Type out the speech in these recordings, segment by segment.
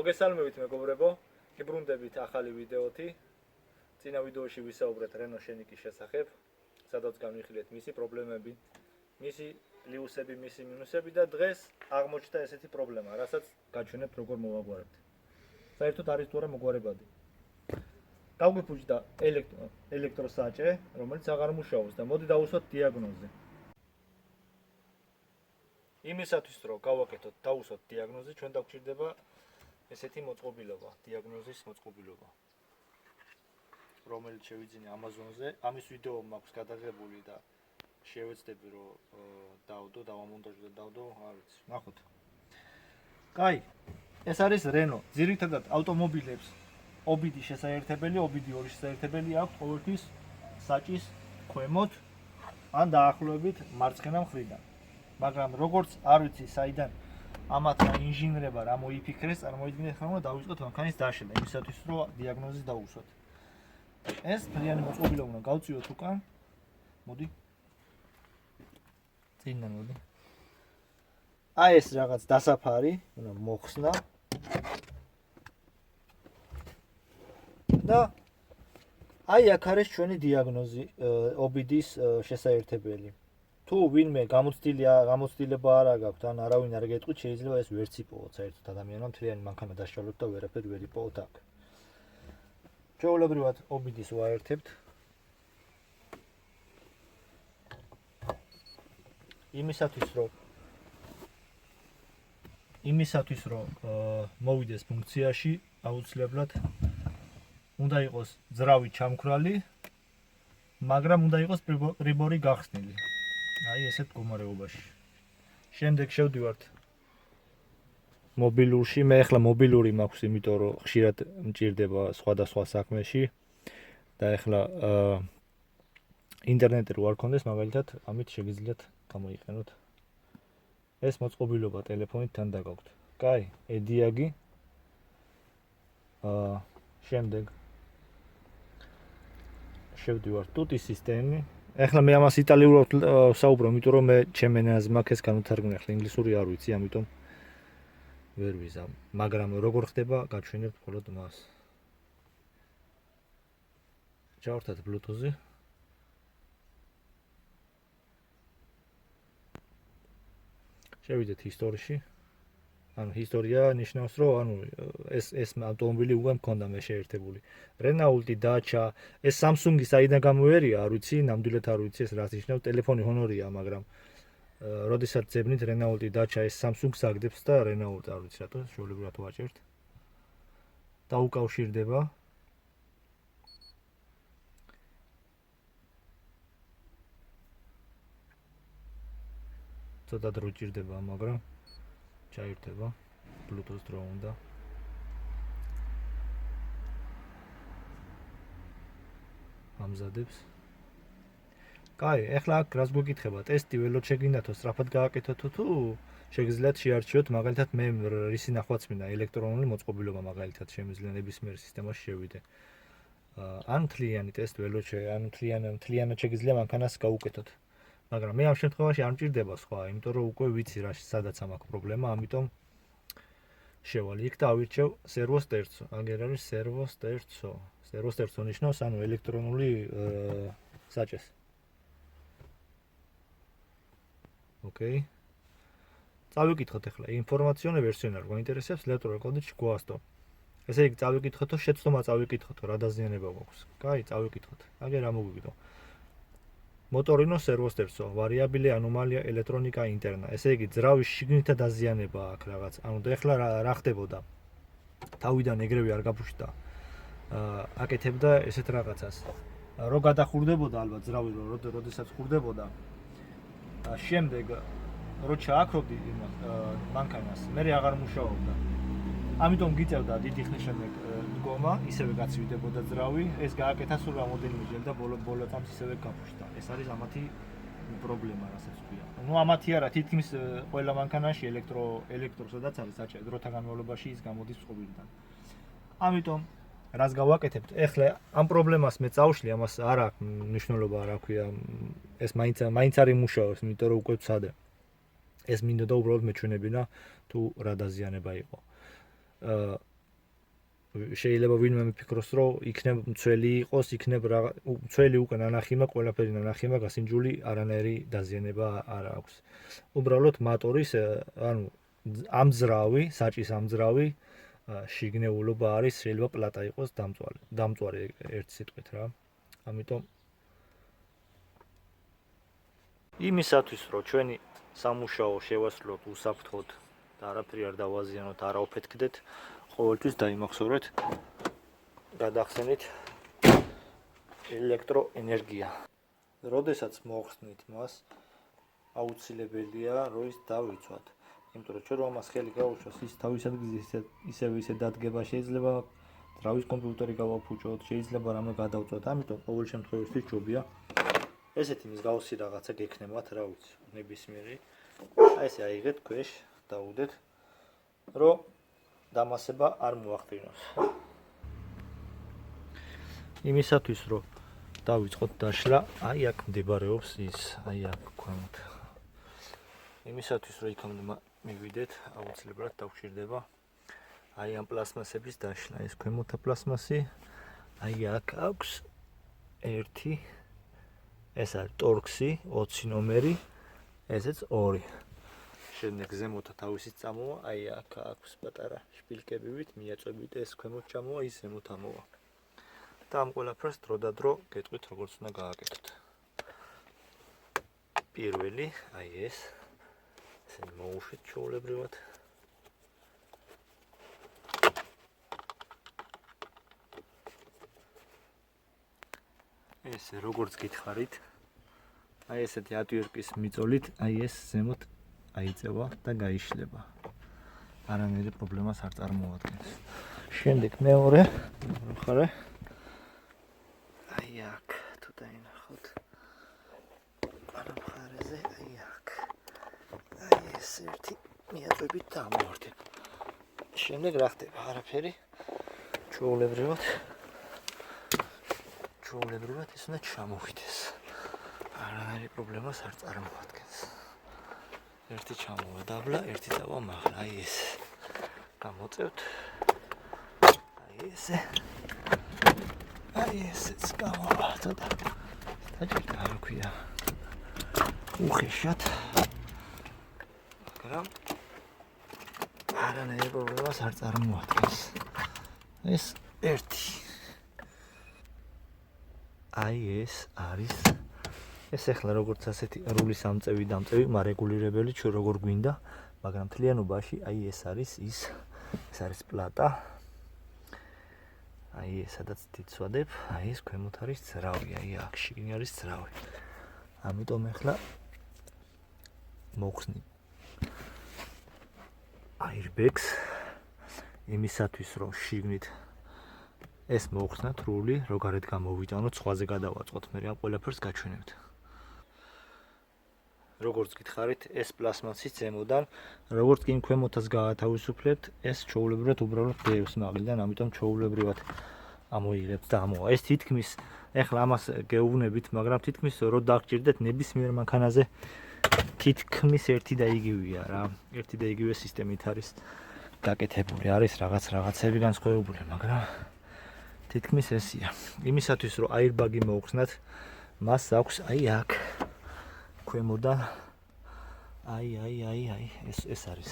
მოგესალმებით მეგობრებო, გიბრუნდებით ახალი ვიდეოთი. წინა ვიდეოში ვისაუბრეთ Renault Scenic-ის შესახებ, სადაც განვიხილეთ მისი პრობლემები, მისი პლუსები, მისი მინუსები და დღეს აღმოჩნდა ესეთი პრობლემა, რასაც გაჩვენებთ როგორ მოვაგვარებთ. საერთოდ არის თუ არა მოგვარებადი. Გავგიფუჭდა ელექტროსაჭე, რომელიც აღარ მუშაობს და მოდი დავუსვათ დიაგნოზი. იმისათვის რომ გავაკეთოთ, დავუსვათ დიაგნოზი, ჩვენ დაგვჭირდება ესეთი მოწყობილობა, დიაგნოზის მოწყობილობა, რომელიც შევიძინე Amazon-ზე. ამის ვიდეო მაქვს გადაღებული და შევეცდები რომ დავამონტაჟო და დავდო, არ ვიცი, ნახოთ. კაი, ეს არის Renault. ძირითადად ავტომობილებს OBD შესაერთებელი, OBD 2 შესაერთებელი აქვს ყოველთვის საჭის ქვემოთ ან დაახლოებით მარცხენა მხრიდან. მაგრამ როგორც არ ვიცი საიდან ამათმა ინჟინრებმა რა მოიფიქრეს, წარმოიდგინეთ რომ დავიწყოთ მანქანის დაშლა, იმისათვის რომ დიაგნოზის დავუსვათ. ეს მთლიანი მოწყობილობა უნდა გავწიოთ უკან. მოდი. წინან მოდი. აი ეს რაღაც დასაფარი, უნდა მოხსნა. და აი აქ არის ჩვენი დიაგნოზი OBD-ის შესაერთებელი. თუ ვინმე გამოცდილება არ გაქვთ, ან არავინ არ გეტყვით, შეიძლება ეს ვერც იპოვოთ საერთოდ ადამიანმა მთლიანი მანქანა დაშალოთ და ვერაფერი ვერ იპოვოთ აქ. ჩვეულებრივად OBD-ს ვაერთებთ. იმისათვის რომ მოვიდეს ფუნქციაში, აუცილებლად უნდა იყოს ძრავი ჩამქრალი, მაგრამ უნდა იყოს პრიბორი გახსნილი. აი ესეთ მდგომარეობაში. შემდეგ შევდივართ მობილურში. მე ახლა მობილური მაქვს, იმიტომ რომ ხშირად მჭირდება სხვადასხვა საქმეში და ახლა ინტერნეტი რო არ გქონდეს, მაგალითად, ამით შეგიძლიათ გამოიყენოთ ეს მოწყობილობა ტელეფონით თან დაგაქვთ. კაი, EDIAG. შემდეგ შევდივართ ტუტის სისტემი. ახლა მე ამას იტალიურად ვსაუბრობ, იმიტომ რომ მე ჩემ ენაზე მაქვს ეს განვითარებული, ახლა ინგლისური არ ვიცი, ამიტომ ვერ ვიზამ. მაგრამ როგორ ხდება, გაჩვენებთ მხოლოდ მას. ჩავართათ Bluetooth-ი. შევიდეთ ისტორიაში. ანუ ისტორია ნიშნავს, რომ ეს ავტომობილი უკვე მქონდა მე შეერთებული. Renault, Dacia, ეს Samsung-ი საიდან გამოერია, არ ვიცი, ნამდვილად არ ვიცი ეს რას ნიშნავს. ტელეფონი Honor-ია, მაგრამ როდესაც ძებნით Renault, Dacia, ეს Samsung-ს აგდებს და Renault არ ვიცი რატო შეულებრივად ვაჭერთ. დაუკავშირდება. ცოტა დრო ჭირდება, მაგრამ ჩაირთება. Bluetooth დრო უნდა. ამზადებს. კაი, ახლა აქ რას გვეკითხება? ტესტი ველოდ შეგინდათო, სწრაფად გააკეთოთო თუ შეგიძლიათ შეარჩიოთ, მაგალითად მე რისი ნახვაც მინდა, ელექტრონული მოწყობილობა მაგალითად შემიძლია ნებისმიერ სისტემაში შევიდე. ან მთლიანი ტესტი ველოდ ან მთლიანად შეგიძლია მანქანას გაუკეთოთ. მაგრამ მე ამ შემთხვევაში არ მჭირდება სხვა, იმიტომ რომ უკვე ვიცი რა სადაც მაქვს პრობლემა, ამიტომ შევალ იქ და ავირჩევ servo sterzo. აგერ არის servo sterzo. Servo sterzo ნიშნავს ანუ ელექტრონული საჭეს. ოკეი. წავიკითხოთ ახლა ინფორმაციონე ვერსიონი რო გვაინტერესებს ელექტრონულ კოდში გვასტო. ესე იგი წავიკითხოთ, შეცდომა წავიკითხოთ, რა დაზიანება გვაქვს. კაი, წავიკითხოთ. აგერ რა მოგვიგდო. Motorino servo sterzo, variabile anomalia elettronica interna. ესე იგი ძრავის შიგნითა დაზიანება აქვს რაღაც. ანუ ეხლა რა ხდებოდა? თავიდან ეგრევე არ გაფუჭდა. აკეთებდა ესეთ რაღაცას. რო გადახურდებოდა ალბათ ძრავი როდესაც ხურდებოდა. შემდეგ რო ჩააქრობდი მანქანას, მე აღარ მუშაობდა. ამიტომ გიწევდა დიდი ხნის შემდეგ დგომა, ისევე გაცივდებოდა ძრავი, ეს გააკეთა სულ რამოდენიმეჯერ და ბოლო წამს ისევე გაფუჭდა. ეს არის ამათი პრობლემა, რასაც ვქვია. ნუ ამათი არა, თითქმის ყველა მანქანაში ელექტროსადაც არის საჭირო, დროთა განმავლობაში ის გამოდის წყობილიდან. ამიტომ რას გავაკეთებთ? ეხლა ამ პრობლემას მე წავშლი, ამას არ აქვს მნიშვნელობა, რა ქვია, ეს მაინც არ იმუშაობს, იმიტომ რომ უკვე ვცადე. ეს მინდოდა უბრალოდ მეჩვენებინა თუ რა დაზიანება იყო. შეიძლება ვინმე მიფიქროს, რომ იქნებ მცველი იყოს, იქნებ მცველი უკვე ნანახიმა, ყველაფერი ნანახიმა, გასინჯული არანაირი დაზიანება არ აქვს. უბრალოდ მოტორის, ანუ ამძრავი, საჭის ამძრავი შიგნეულობა არის, შეიძლება პლატა იყოს დამწვარი ერთ სიტყვით რა. ამიტომ იმისათვის, რომ ჩვენი სამუშაო შევასრულოთ უსაფრთხოდ და არაფერი არ დავაზიანოთ, არ აუფეთქდეთ, ყოველთვის დაიმახსოვრეთ, გადახსენით ელექტროენერგია. როდესაც მოხსნით მას, აუცილებელია, რომ ის დავიცვათ. იმიტომ რომ ჩვენ რომ ამას ხელი გავუშვას, ის თავის ადგილზე ისე დადგება, შეიძლება ძრავის კომპიუტერი გავაფუჭოთ, შეიძლება რამე გადავწვათ. ამიტომ ყოველ შემთხვევაში ჯობია ესეთი მსგავსი რაღაცა გექნებათ, რა ვიცი, ნებისმიერი. აი ესე აიღეთ ქვეშ, დაუდეთ, რომ დამასება არ მოახდინოს. იმისათვის, რომ დავიწყოთ დაშლა, აი აქ მდებარეობს ის, აი აქ ქვემოთ. იმისათვის, რომ იქამდე მივიდეთ, აუცილებლად დაგვჭირდება აი ამ პლასმასების დაშლა. ეს ქვემოთა პლასმასი, აი აქ აქვს 1, ეს არის ტორქსი, 20 ნომერი, ესეც 2. შემდეგ ზემოთა თავისით წამოვა, აი აქ აქვს პატარა შპილკებივით, მიაწვევით ეს ქვემოთ ჩამოვა, ის ზემოთ ამოვა. და ამ ყველაფერს დრო და დრო გეტყვით, როგორც უნდა გააკეთოთ. პირველი, აი ეს მოუშვით ჩვეულებრივად. ეს როგორც გითხარით, აი ესეთი ატვირკის მიწოლით, აი ეს ზემოთ აიწევა და გაიშლება. არანაირი პრობლემას არ წარმოადგენს. შემდეგ მეორე მხარე. აი აქ თუ დაინახოთ. ამ მხარეზე აი აქ. აი ეს ერთი მიაწვევით და ამოვარდება. შემდეგ რა ხდება? არაფერი. ჩვეულებრივად ის უნდა ჩამოვიდეს. არანაირი პრობლემას არ წარმოადგენს. ერთი ჩამოვა დაბლა, ერთი დავა მაღლა. აი ეს. გამოწევთ. აი ესე. აი ესეც გამოვა. ცოტა. დაჭირდა რა ქვია. უხეშად. მაგრამ არანაირი პრობლემას არ წარმოადგენს. ეს ერთი. აი ეს არის ეს ახლა როგორც ასეთი რულის ამწევი დამწევი მარეგულირებელი ჩვენ როგორ გვინდა, მაგრამ მთლიანობაში აი ეს არის არის პლატა. აი ეს სადაც დიცვადებ, აი ეს ქვემოთ არის ძრავი, აი აქ შიგნი არის ძრავი. ამიტომ ახლა მოხსნით airbag-ს იმისათვის რომ შიგნით ეს მოხსნათ რული, რო გარეთ გამოვიტანოთ, სხვაზე გადავაწყოთ, მე ამ ყველაფერს გაჩვენებთ. როგორც გითხარით, ეს პლასმასი ზემოდან, როგორც კი ქვემოთაც გაათავისუფლებთ, ეს ჩვეულებრივად უბრალოდ დევს მაღლიდან, ამიტომ ჩვეულებრივად ამოიღებთ და ამოვა. ეს თითქმის, ეხლა ამას გეუბნებით, მაგრამ თითქმის რო დაგჭირდეთ ნებისმიერ მანქანაზე თითქმის ერთი და იგივეა რა. ერთი და იგივე სისტემით არის გაკეთებული, არის რაღაცები განსხვავებული, მაგრამ თითქმის ესია. იმისათვის რომ airbag-ი მოუხსნათ, მას აქვს აი აქ ქვემოდან აი ეს არის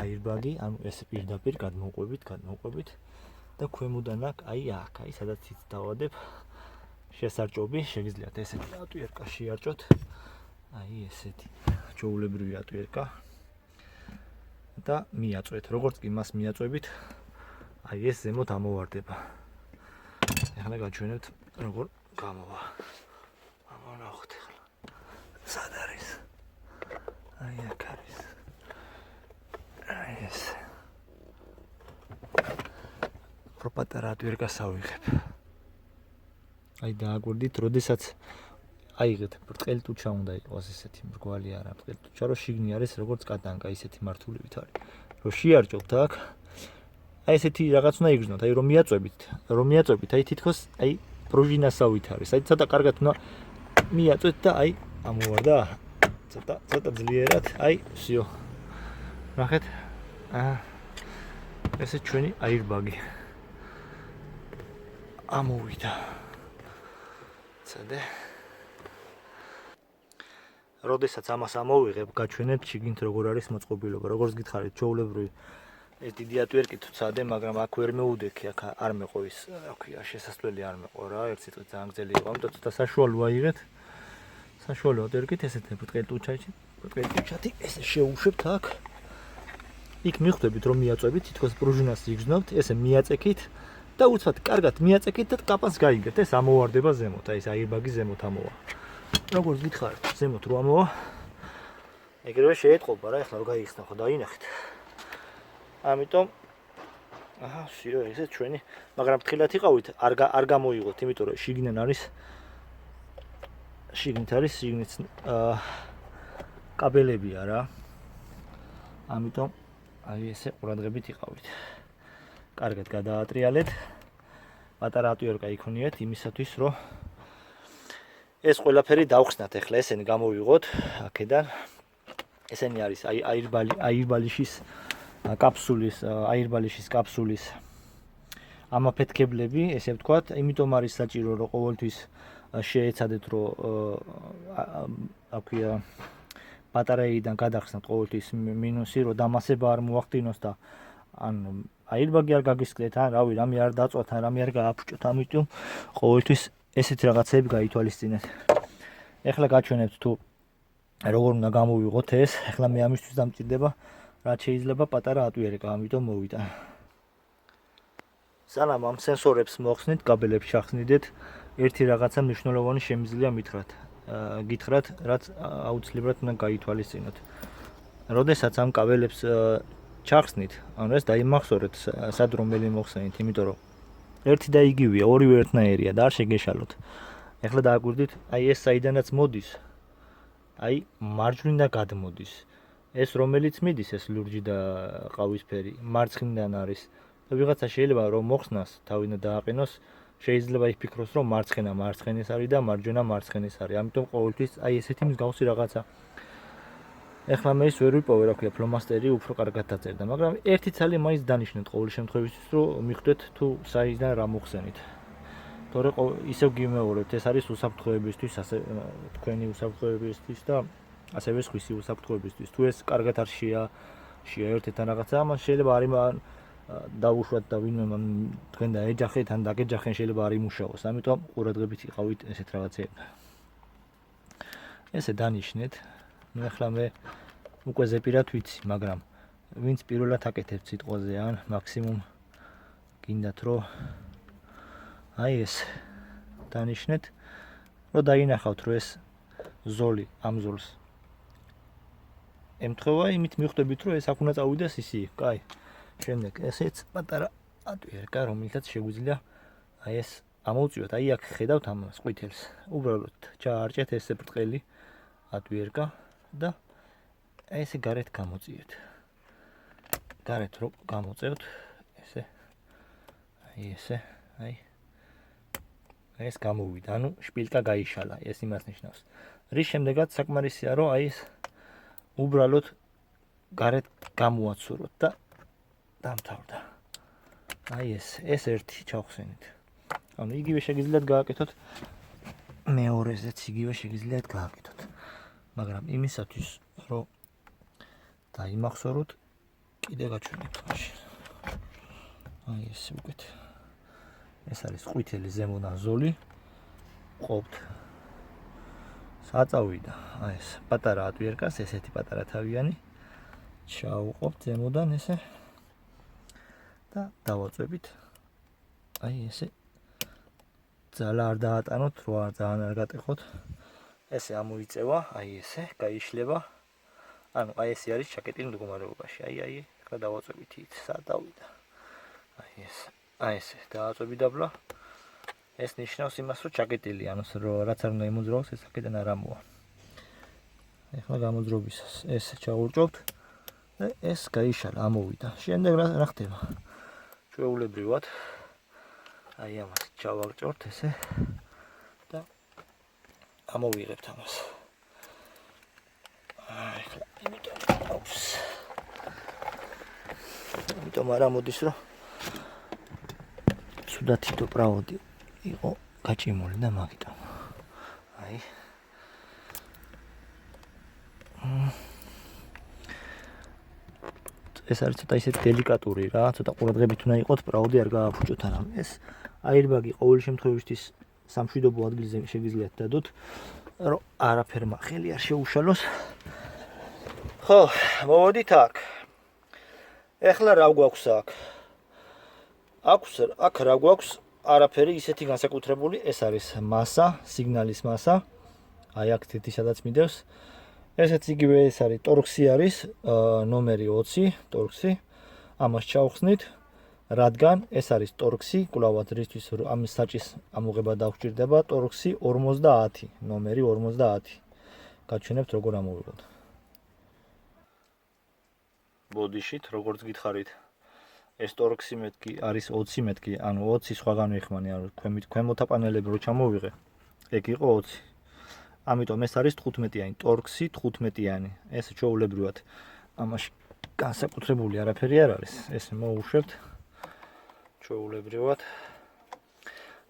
airbag-ი, ანუ ეს პირდაპირ გადმოყვებით და ქვემოდან აქ აი სადაც იც დავადებ შესარჭობი, შეგიძლიათ ესეთი ატვირკა შეარჭოთ. აი ესეთი ჩვეულებრივი ატვირკა და მიაწვეთ. როგორც კი მას მიაწვევით, აი ეს ზემოთ ამოვარდება. ახლა გაჩვენებთ როგორ გამოვა. ამონახოთ ახლა. სად არის? აი აქ არის. აი ეს. პროპატარა ატვირკას ავიღებ. აი დააგვირდით, როდესაც აიღეთ ბრტყელი ტუჩა უნდა იყოს ესეთი მრგვალი არა, ბრტყელი ტუჩა რო შიგნი არის როგორც კატანკა ისეთი მართულივით არის. რო შეარჭობთ აქ აი ესეთი რაღაც უნდა იგრძნოთ, აი რომ მიაწვევით, აი თითქოს აი პრუჟინასავით არის. აი ცოტა კარგად უნდა მიაწვეთ და აი ამოვარდა. ცოტა ძლიერად, აი всё. ნახეთ? ესე ჩვენი airbag-ი. ამოვიდა. ცადე. როდესაც ამას ამოვიღებ, გაჩვენებთ შიგნით როგორ არის მოწყობილობა. როგორც გითხარით, ჩვეულებრივი ეს დიდი ატვირკი თუ ცადე, მაგრამ აქ ვერ მეუდექი, აქ არ მეყო ის, რა ქვია, შესასვლელი არ მეყო რა, ერთ სიტყვით ძალიან გრძელი იყო, ამიტომ ცოტა საშუალო აიღეთ. საშუალო ატვირკით ესეთი ბრტყელი ტუჩათი, ესე შეუშვებთ აქ. იქ მიხვდებით რომ მიაწვევით, თითქოს პრუჟინას იგრძნობთ, ესე მიაწექით და უცბად კარგად მიაწექით და კაპანს გაიგებთ. ეს ამოვარდება ზემოთ, აი ეს აირბაგი ზემოთ ამოვა. როგორც გითხარით, ზემოთ რო ამოვა. ეგრევე შეეტყობა რა, ეხლა რო გაიხსნა ხო დაინახეთ. ამიტომ სიო ესე ჩვენი, მაგრამ ფრთხილად იყავით, არ გამოიღოთ, იმიტომ რომ შიგნით არის კაბელებია რა. ამიტომ აი ესე ყურადღებით იყავით. კარგად გადაატრიალეთ. პატარა ატვირკა იქონიათ იმისათვის, რომ ეს ყველაფერი დავხსნათ ახლა ესენი გამოვიღოთ აქედან. ესენი არის აირბალიშის კაფსულის ამაფეთქებლები, ესე ვთქვათ, იმიტომ არის საჭირო რომ ყოველთვის შეეცადეთ რომ აქვია ბატარეიდან გადახსნათ ყოველთვის მინუსი, რომ დამასება არ მოახდინოს და ან აირბაგი არ გაგისკდეთ, ან რავი, რამე არ დაწვათ, ან რამე არ გააფუჭოთ, ამიტომ ყოველთვის ესეთი რაღაცები გაითვალისწინეთ. ეხლა გაჩვენებთ თუ როგორ უნდა გამოვიღოთ ეს. ეხლა მე ამისთვის დამჭირდება რაც შეიძლება პატარა ატვირკა, ამიტომ მოვიდა. სანამ ამ სენსორებს მოხსნით, კაბელებს შახსნიდეთ, ერთი რაღაცა მნიშვნელოვანი შემიძლია გითხრათ, რაც აუცილებლად უნდა გაითვალისწინოთ. როდესაც ამ კაბელებს ჩახსნით, ანუ ეს დაიმახსოვრეთ, სად რომელი მოხსენით, იმიტომ რომ ერთი და იგივეა, ორივე ერთნაირია და არ შეგეშალოთ. ეხლა დააკვირდით, აი ეს საიდანაც მოდის, აი მარჯვნიდან გადმოდის. ეს რომელიც მიდის, ეს ლურჯი და ყავისფერი, მარცხნიდან არის. და ვიღაცა შეიძლება რომ მოხსნას, თავიდან დააყენოს, შეიძლება იფიქროს, რომ მარცხენა მარცხენის არის და მარჯვენა მარცხენის არის. ამიტომ ყოველთვის აი ესეთი მსგავსი რაღაცა. ეხლა მე ის ვერ ვიპოვე, რა ქვია, ფლომასტერი უფრო კარგად დაწერდა, მაგრამ ერთი ცალი მაინც დანიშნეთ ყოველ შემთხვევისთვის, რომ მიხვდეთ თუ საიდან რა მოხსენით. თორე ისევ გიმეორებთ, ეს არის უსაფრთხოებისთვის, ასე თქვენი უსაფრთხოებისთვის და ასევე სხვისი უსაფრთხოებისთვის. თუ ეს კარგად არ შეაერთეთ ან რაღაცა, ამან შეიძლება არ დაუშვათ და ვინმე თქვენ დაეჯახეთ ან დაგეჯახენ, შეიძლება არ იმუშაოს. ამიტომ ყურადღებით იყავით ესეთ რაღაცეებთან. ესე დანიშნეთ. ნუ ახლა მე უკვე ზეპირად ვიცი, მაგრამ ვინც პირველად აკეთებს სიტყვაზე ან მაქსიმუმ გინდათ რომ აი ეს დანიშნეთ, რომ დაინახავთ რომ ეს ზოლი ამ ზოლს ემთხვევა, იმით მიხვდებით რომ ეს აქ უნდა წავიდეს ისე, კაი. შემდეგ ესეც პატარა ატვირკა, რომელსაც შეგვიძლია აი ეს ამოვწიოთ, აი აქ ხედავთ ამას ყვითელს. უბრალოდ ჩაარჭეთ ესე ბრტყელი ატვირკა და აი ესე გარეთ გამოწიეთ. გარეთ რო გამოწევთ, ესე აი ესე, აი ეს გამოვიდა, ანუ შპილკა გაიშალა, ეს იმას ნიშნავს. რის შემდეგაც საკმარისია რომ აი ეს უბრალოდ გარეთ გამოაცუროთ და დამთავრდა. აი ეს ერთი ჩავხსენით. ანუ იგივე შეგიძლიათ გააკეთოთ მეორეზეც, იგივე შეგიძლიათ გააკეთოთ. მაგრამ იმისათვის რომ დაიმახსოვროთ, კიდე გაჩვენებთ მაშინ. აი ეს უკეთ. ეს არის ყვითელი ზემოდან ზოლი. ყოფთ. საწავიდა. აი ეს პატარა ატვირკას, ესეთი პატარა თავიანი. ჩაუყოფთ ზემოდან ესე. და დავაწვევით. აი ესე. ძალა არ დაატანოთ, რო არ ძალიან არ გატეხოთ. ესე ამოიწევა, აი ესე, გაიშლება. ანუ აი ესე არის ჩაკეტილი მდგომარეობაში. აი, ახლა დავაწვევით იქ, სად დავიდა. აი ესე, დააწვევი დაბლა. ეს ნიშნავს იმას, რომ ჩაკეტილი, ანუ რაც არ უნდა იმოძრაოს, ეს აქედან არ ამოვა. ახლა გამოძრობისას ეს ჩაურჭობთ და ეს გაიშალა, ამოვიდა. შემდეგ რა ხდება? ჩვეულებრივად აი ამას ჩავარჭორთ ესე და ამოვიღებთ ამას. ახლა იმიტომ არ ამოდის, რომ სუდათი თუ პრავოდი იყო გაჭიმული და მაგიტომ. აი. ეს არის ცოტა ისეთ დელიკატური რა, ცოტა ყურადღებით უნდა იყოთ, პრაუდი არ გააფუჭოთ არა. ეს აირბაგი ყოველ შემთხვევაში სამშვიდობო ადგილზე შეგიძლიათ დადოთ, რომ არაფერმა ხელი არ შეუშალოს. ხო, მოვედით აქ. ეხლა რა გვაქვს აქ? აქ რა გვაქვს? არაფერი ისეთი განსაკუთრებული, ეს არის მასა, სიგნალის მასა. აი აქ თითი სადაც მიდევს. ესეც იგივე ეს არის ტორქსი არის, ნომერი 20, ტორქსი. ამას ჩავხსნით, რადგან ეს არის ტორქსი, კვლავად რისთვის ამის საჭის ამოღება დაგვჭირდება, ტორქსი 50, ნომერი 50. გაჩვენებთ როგორ ამოვიღოთ. ბოდიშით, როგორც გითხარით, ეს ტორქსი მეთქი არის 20 მეთქი, ანუ 20 სხვაგან ვიხმანი, ანუ ქვემოთა პანელები რო ჩამოვიღე, ეგ იყო 20. ამიტომ ეს არის 15-იანი, ტორქსი 15-იანი. ეს ჩვეულებრივად ამაში განსაკუთრებული არაფერი არ არის. ეს მოუშვებთ ჩვეულებრივად.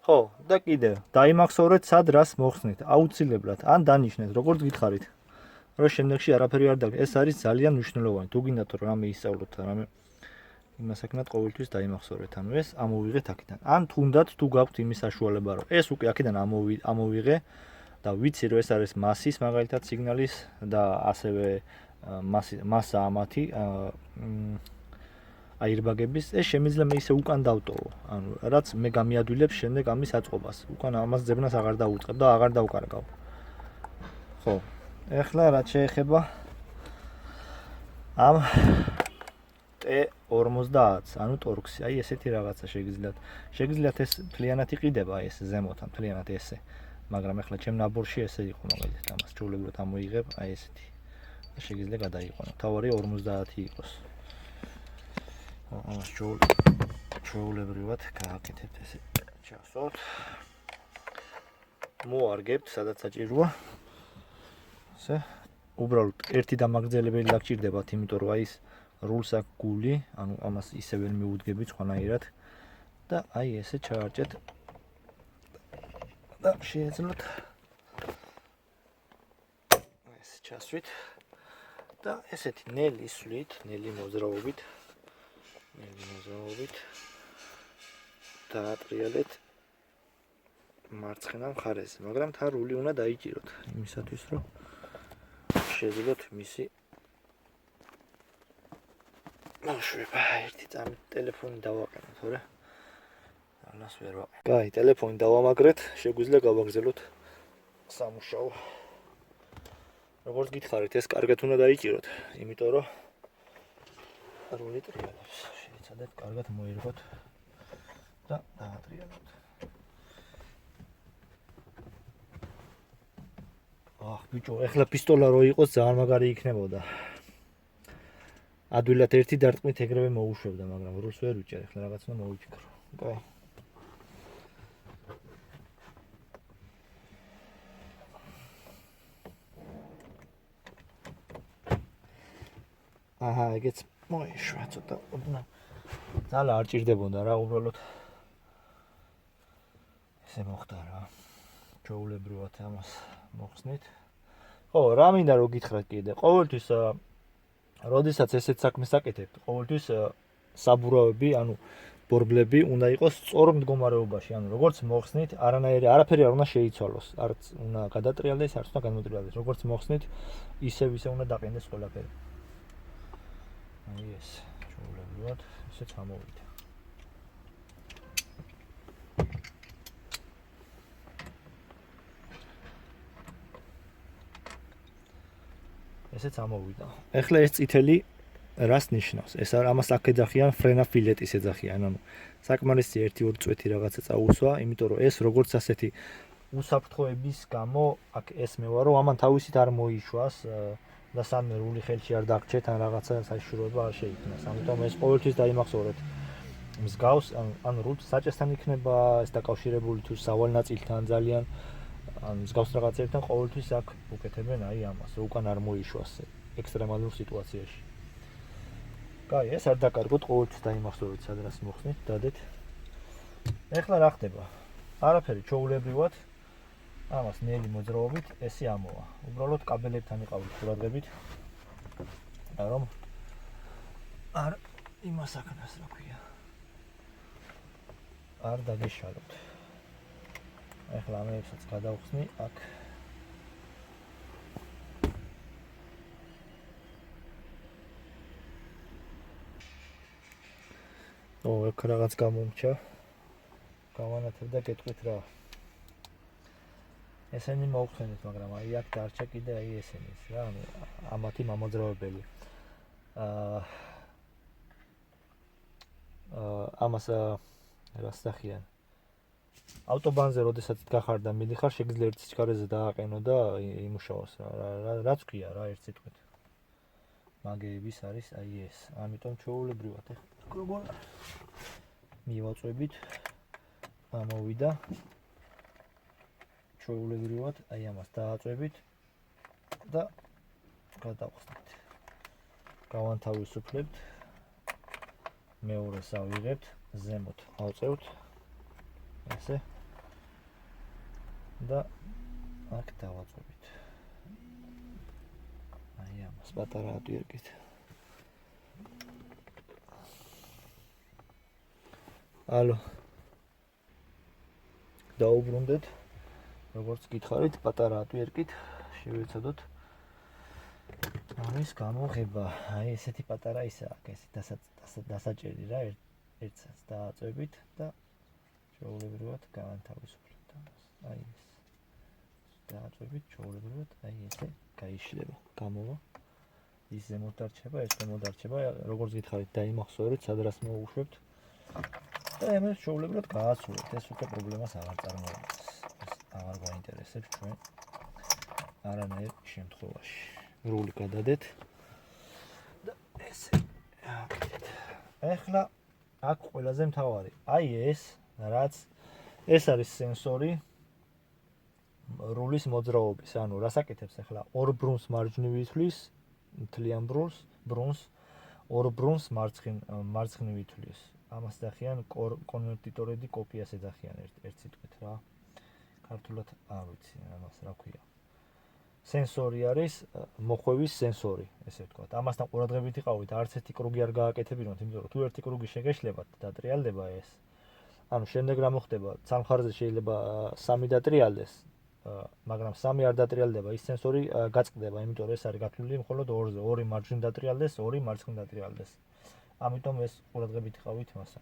ხო, და კიდევ დაიმახსოვრეთ სად რას მოხსნით. აუცილებლად ან დანიშნეთ, როგორც გითხარით. რომ შემდეგში არაფერი არ დაგ. ეს არის ძალიან მნიშვნელოვანი. თუ გინდათ რომ რამე ისწავლოთ, რამე იმას აკნათ ყოველთვის დაიმახსოვრეთ. ანუ ეს ამოვიღეთ აქედან. ან თუნდაც თუ გაქვთ იმის საშუალება, რომ ეს უკვე აქედან ამოვიღე და ვიცი რომ ეს არის მასის მაგალითად სიგნალის და ასევე მასა ამათი აირბაგების ეს შემიძლია მე ისე უკან დავტოვო. ანუ რაც მე გამიადვილებს შემდეგ ამის აწყობას. უკან ამას ძებნას აღარ დაუწყებ და აღარ დავკარგავ. ხო. ეხლა რაც შეეხება ამ T50, ანუ ტორქსი, აი ესეთი რაღაცა შეგიძლიათ ეს მთლიანად იყიდება ეს ზემოთან, მთლიანად ესე. მაგრამ ეხლა ჩემ ნაბორში ესე იყო მაგალითად ამას ჩვეულებრივად ამოიღებ აი ესეთი. შეგიძლია გადაიყვანო. თავარი 50 იყოს. ამას ჩვეულებრივად გააკეთებთ ესე. ჩავსვათ. მოარგებთ, სადაც საჭიროა. ესე. უბრალოდ ერთი დამაგრძელებელი დაგჭირდებათ, იმიტომ რომ აი ეს რულს აქვს გული, ანუ ამას ისე ვერ მიუდგებით სხვანაირად და აი ესე ჩაარჭეთ. და შეეძლოთ ეს ჩასვით და ესეთი ნელი სვლით, ნელი მოძრაობით დაატრიალეთ მარცხენა მხარეზე, მაგრამ თან რული უნდა დაიჭიროთ იმისათვის, რომ შეეძლოთ მისი მოშვება. ერთი წამით ტელეფონი დავაყენო, თორე ალას ვერ ვაყენე. კაი, ტელეფონი დავამაგრეთ, შეგვიძლია გავაგრძელოთ სამუშაო. როგორც გითხარით, ეს კარგად უნდა დაიჭიროთ, იმიტომ რომ რული ტრიალებს. შეეცადეთ კარგად მოერგოთ და დაატრიალოთ. ბიჭო, ეხლა პისტოლა რო იყოს, ძალიან მაგარი იქნებოდა. ადვილად ერთი დარტყმით ეგრევე მოუშვებდა, მაგრამ რულს ვერ ვიჭერ, ეხლა რაღაც უნდა მოვიფიქრო. კაი. აჰა, ეგეც მოიშვა ცოტა. ძალა არ ჭირდებოდა რა, უბრალოდ ესე მოხდა რა. ჩვეულებრივად ამას მოხსნით. ხო, რა მინდა რომ გითხრათ კიდე. ყოველთვის როდესაც ესეთ საქმეს აკეთებთ, ყოველთვის საბურავები, ანუ ბორბლები უნდა იყოს სწორ მდგომარეობაში, ანუ როგორც მოხსნით, არაფერი არ უნდა შეიცვალოს, არც უნდა გადატრიალდეს, არც უნდა გამოტრიალდეს. როგორც მოხსნით, ისე უნდა დაყენდეს ყველაფერი. აი ეს, ჩვეულებრივად, ესეც ამოვიდა. ესეც ამოვიდა. ეხლა ეს წითელი რას ნიშნავს? ეს ამას აქ ეძახიან ფრენა ფილეტის ეძახიან, ანუ საკმარისი 1-2 წვეთი რაღაცა წაუსვა, იმიტომ რომ ეს როგორც ასეთი უსაფრთხოების გამო აქ ესმევა, რომ ამან თავისით არ მოიშვას და სანამ რული ხელში არ დაგჭეთ, ან რაღაცა საშიშროება არ შეიქმნას. ამიტომ ეს ყოველთვის დაიმახსოვრეთ. მსგავს, ან რულს საჭესთან იქნება ეს დაკავშირებული თუ სავალ ნაწილთან ძალიან ან მსგავს რაღაცებთან ყოველთვის აქ უკეთებენ აი ამას, რომ უკან არ მოიშვას ექსტრემალურ სიტუაციაში. კაი, ეს არ დაკარგოთ, ყოველთვის დაიმახსოვრეთ, სადაც მოხსნით, დადეთ. ეხლა რა ხდება? არაფერი ჩვეულებრივად ამას ნელი მოძრაობით ესე ამოვა. უბრალოდ კაბელებთან იყავით ყურადღებით. რომ არ იმას აქნას რა ქვია. არ დაგეშალოთ. ახლა ამეებსაც გადავხსნი აქ. აქ რაღაც გამომჩა. გავანათებ და გეტყვით რა. ესენი მოვხსენით, მაგრამ აი აქ დარჩა კიდე აი ესენიც რა, ამათი მამოძრავებელი. ამას რას სახიან? ავტობანზე როდესაც გახარ და მიდიხარ, შეგიძლია ერთ სიჩქარეზე დააყენო და იმუშაოს რა. რაც ქვია რა ერთ სიტყვით. მაგეების არის აი ეს. ამიტომ ჩვეულებრივად ახლა როგორ მივაწვევით ამოვიდა ჩვეულებრივად აი ამას დააწვევით და გადავხსნით. გავანთავისუფლებთ. მეორეს ავიღებთ, ზემოთ ავწევთ. ესე. და აქ დავაწვევით. აი ამას პატარა ატვირკით. ალო. დაუბრუნდეთ. როგორც გითხარით, პატარა ატვირკით, შევეცადოთ. ამის გამოღება, აი ესეთი პატარა ისაა, ეს დასაჭერი რა, ერთსაც დააწვევით და ჩვეულებრივად გავანთავისუფლებთ ამას. აი ეს. დააწვევით ჩვეულებრივად, აი ესე გაიშლება, გამოვა. ის ზემოთ დარჩება, ეს ზემოთ დარჩება, როგორც გითხარით, დაიმახსოვრეთ, სადაც მოუშვებთ. და ამას ჩვეულებრივად გააცვლეთ, ეს უკვე პრობლემას აღარ წარმოადგენს. აღარ გვაინტერესებს ჩვენ არანაირ შემთხვევაში. რული გადადეთ და ესე აკეთეთ. ახლა აქ ყველაზე მთავარი. აი ეს რაც ეს არის სენსორი rulis მოძრაობის. ანუ რას აკეთებს ახლა? ორ ბრუნს მარჯვნივ ითვლის, მთლიან ბრუნს, ორ ბრუნს მარცხნივ ითვლის. ამას ეძახიან კონვერტიტორები კოპიას ეძახიან ერთ სიტყვით რა. ქართულად არ ვიცი ამას რა ქვია. სენსორი არის მოხვევის სენსორი, ესე ვთქვათ. ამასთან ყურადღებით იყავით, არც ერთი კრუგი არ გააკეთებინოთ, იმიტომ რომ თუ ერთი კრუგი შეგეშლებათ, დატრიალდება ეს. ანუ შემდეგ რა მოხდება? სამხარზე შეიძლება 3 დატრიალდეს, მაგრამ 3 არ დატრიალდება, ის სენსორი გაწყდება, იმიტომ რომ ეს არის გათვლილი მხოლოდ 2-ზე, 2 მარჯვნივ დატრიალდეს, 2 მარცხნივ დატრიალდეს. ამიტომ ეს ყურადღებით იყავით მასა.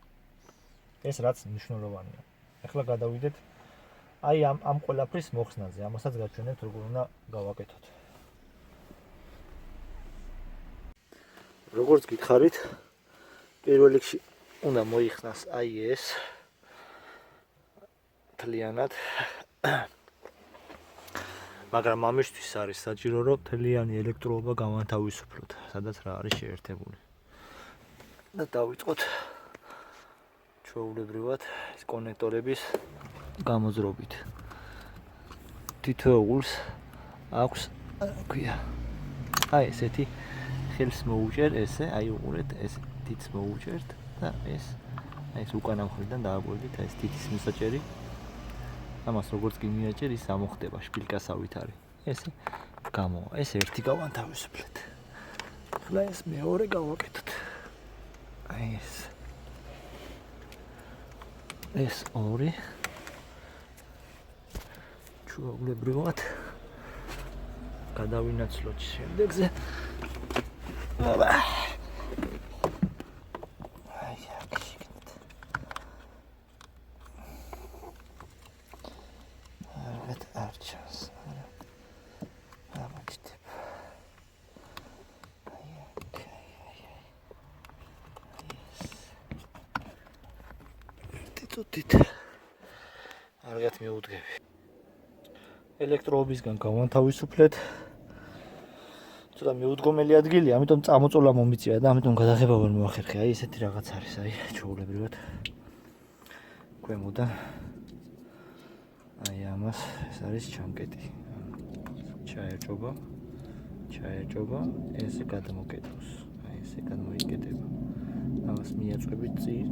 ეს რაც მნიშვნელოვანია. ახლა გადავიდეთ აი ამ ყველაფრის მოხსნაზე, ამასაც გაჩვენებთ როგორ უნდა გავაკეთოთ. როგორც გითხარით, პირველ რიგში უნდა მოიხსნას აი ეს თლიანად. მაგრამ ამისთვის არის საჭირო, რომ თლიანი ელექტროობა გავანთავისუფლოთ, სადაც რა არის შეერთებული. და დავიწყოთ ჩვეულებრივად ეს კონექტორების გამოძრობით. თითოეულს აქვს ქვია. აი ესეთი ხელს მოუჭერ ესე, აი უყურეთ, ეს თითს მოუჭერთ და ეს აი ეს უკანა მხრიდან დააგვირდით, აი ეს თითის მისაჭერი. ამას როგორც კი მიაჭერ, ის ამოხდება შპილკასავით არის. ესე გამოვა. ეს ერთი გავანთავისუფლეთ. ახლა ეს მეორე გავაკეთოთ. აი ეს ორი ჩვეულებრივად გადავინაცვლოთ შემდეგზე. აი აქ შეგნით. არგეთ არ ჩანს. ამაჩტებ. აი აქ. თითით არგეთ მიუდგები. ელექტროობისგან გავანთავისუფლეთ. ცოტა მიუდგომელი ადგილია, ამიტომ წამოწოლა მომიწია და ამიტომ გადაღება ვერ მოახერხე. აი ესეთი რაღაც არის, აი ჩვეულებრივად. ქვემოდან. აი ამას ეს არის ჩანკეტი. ჩაერჭობა, ესე გადმოკეტავს. აი ესე გადმოიკეტება. ამას მიაწვევით წინ.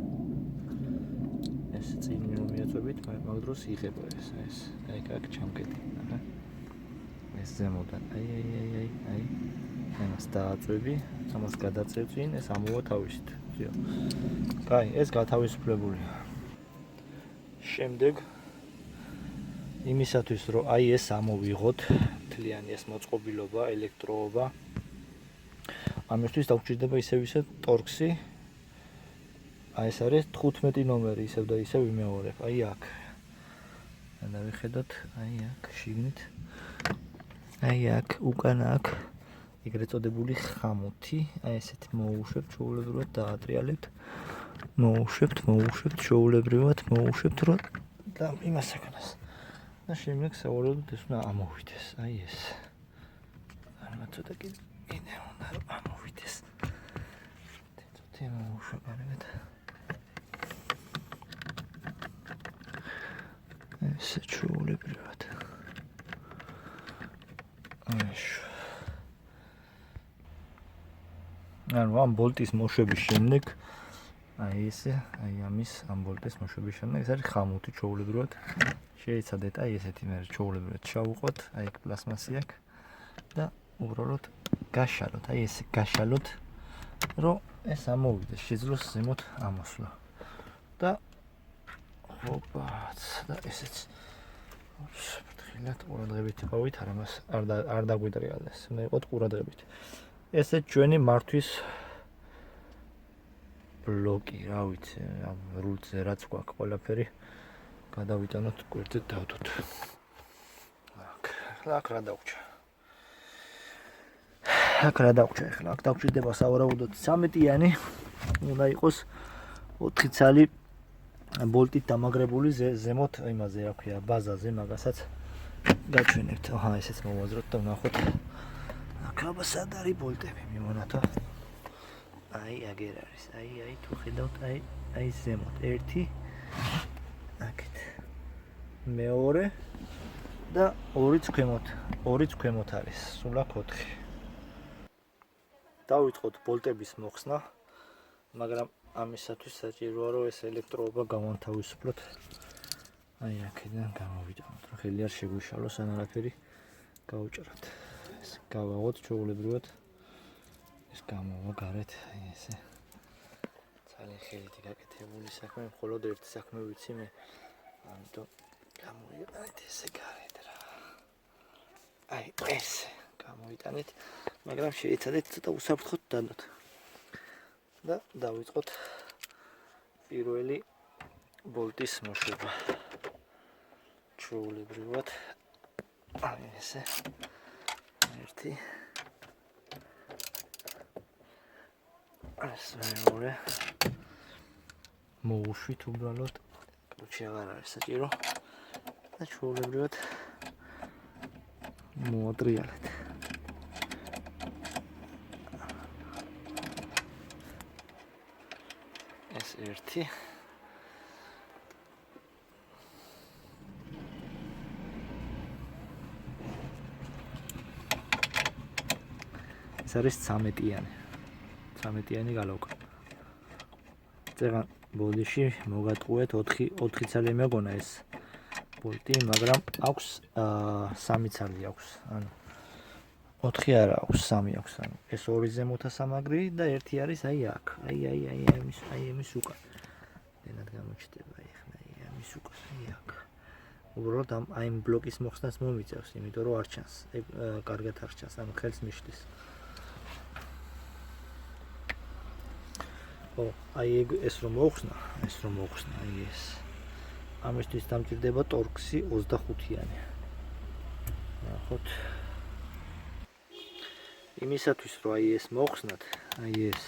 ეს წინი რომ მიაწვევით, მაგ დროს იღება ეს. აი აქ ჩამკეტი. აჰა. ეს ზემოდან. აი. ამას დააწვევი, ამას გადაწევ წინ, ეს ამოვა თავისით. ზიო. კაი, ეს გათავისუფლებულია. შემდეგ იმისათვის რომ აი ეს ამოვიღოთ, მთლიანი ეს მოწყობილობა, ელექტროობა. ამისთვის დაგვჭირდება ისევ ტორქსი. აი ეს არის 15 ნომერი, ისევ და ისევ ვიმეორებ. აი აქ. და ვიხედოთ, აი აქ შიგნით. აი აქ, უკან აქ. ეგრეთ წოდებული ხამუთი, აი ესეთი მოუშვებთ, ჩვეულებრივად დაატრიალებთ. მოუშვებთ, ჩვეულებრივად მოუშვებთ, რომ და იმას საკანას. და შემდეგ საუბრობთ ეს უნდა ამოვიდეს, აი ეს. არა ცოტა კიდე უნდა რომ ამოვიდეს. ცოტა მოუშვებ არამედ. ეს ჩვეულებრივად. ანუ ამ ბოლტის მოშვების შემდეგ აი ესე, აი ამის ამ ბოლტის მოშვების შემდეგ ეს არის ხამუთი ჩვეულებრივად. შეიცადეთ აი ესეთი მე ჩვეულებრივად ჩავუყოთ, აი ეგ პლასმასი აქ და უბრალოდ გაშალოთ, აი ესე გაშალოთ, რომ ეს ამოვიდეს, შეძლოს ზემოთ ამოსვლა. და ოპაც და ესეც ფრთხილად ყურადღებით იყავით, არ დაგვიტრიალდეს, უნდა იყოთ ყურადღებით. ესე ჩვენი მართვის ბლოკი, რა ვიცი, ამ რულზე რაც გვაქვს ყველაფერი გადავიტანოთ კვირტით დავდოთ. აქ რა დავჭა? ახლა დაგვჭირდება სავარაუდოდ 13-იანი, უნდა იყოს 4 ცალი ბოლტით დამაგრებული ზემოთ იმაზე, რა ქვია, ბაზაზე, მაგასაც გაჩვენებთ. აჰა, ესეც მოვაზროთ და ვნახოთ. აქ აბა სად არის ბოლტები, მიმონათო. აი, აგერ არის. აი, თუ ხედავთ, აი ზემოთ 1 აქეთ. მეორე და 2-იც ქვემოთ არის. სულ აქ 4. დავიწყოთ ბოლტების მოხსნა, მაგრამ ამისათვის საჭიროა რომ ეს ელექტროობა გავანთავისუფლოთ. აი აქედან გამოვიტანოთ, რომ ხელი არ შეგვიშალოს ან არაფერი გავუჭრათ. ეს გავაღოთ ჩვეულებრივად. ეს გამოვა გარეთ, აი ესე. ძალიან ხელითი გაკეთებული საქმე, მხოლოდ ერთი საქმე ვიცი მე. ამიტომ გამოვიტანეთ ესე გარეთ რა. აი ესე გამოიტანეთ, მაგრამ შეიცადეთ ცოტა უსაფრთხოდ დადოთ. და დავიწყოთ პირველი ბოლტის მოშვება. ჩვეულებრივად აი ესე. 1 ეს მეორე მოუშვით უბრალოდ, კუჩი აღარ არის საჭირო და ჩვეულებრივად მოატრიალეთ. ეს 1 ეს არის 13-იანი გალავკა. წეღან ბოდიში მოგატყუეთ 4 ცალი მეგონა ეს ბოლტი, მაგრამ აქვს 3 ცალი აქვს. ანუ 4 არა აქვს, 3 აქვს. ანუ ეს 2 ზემოთა სამაგრი და 1 არის აი აქ. აი ამის უკან. დენად გამოჩნდება ახლა აი ამის უკან, აი აქ. უბრალოდ აი ამ ბლოკის მოხსნას მომიწევს, იმიტომ რომ არ ჩანს. ეგ კარგად არ ჩანს, ანუ ხელს მიშლის. აი ეს რომ მოხსნა, აი ეს. ამისთვის დამჭირდება ტორქსი 25-იანი. ნახოთ. იმისათვის რომ აი ეს მოხსნათ, აი ეს.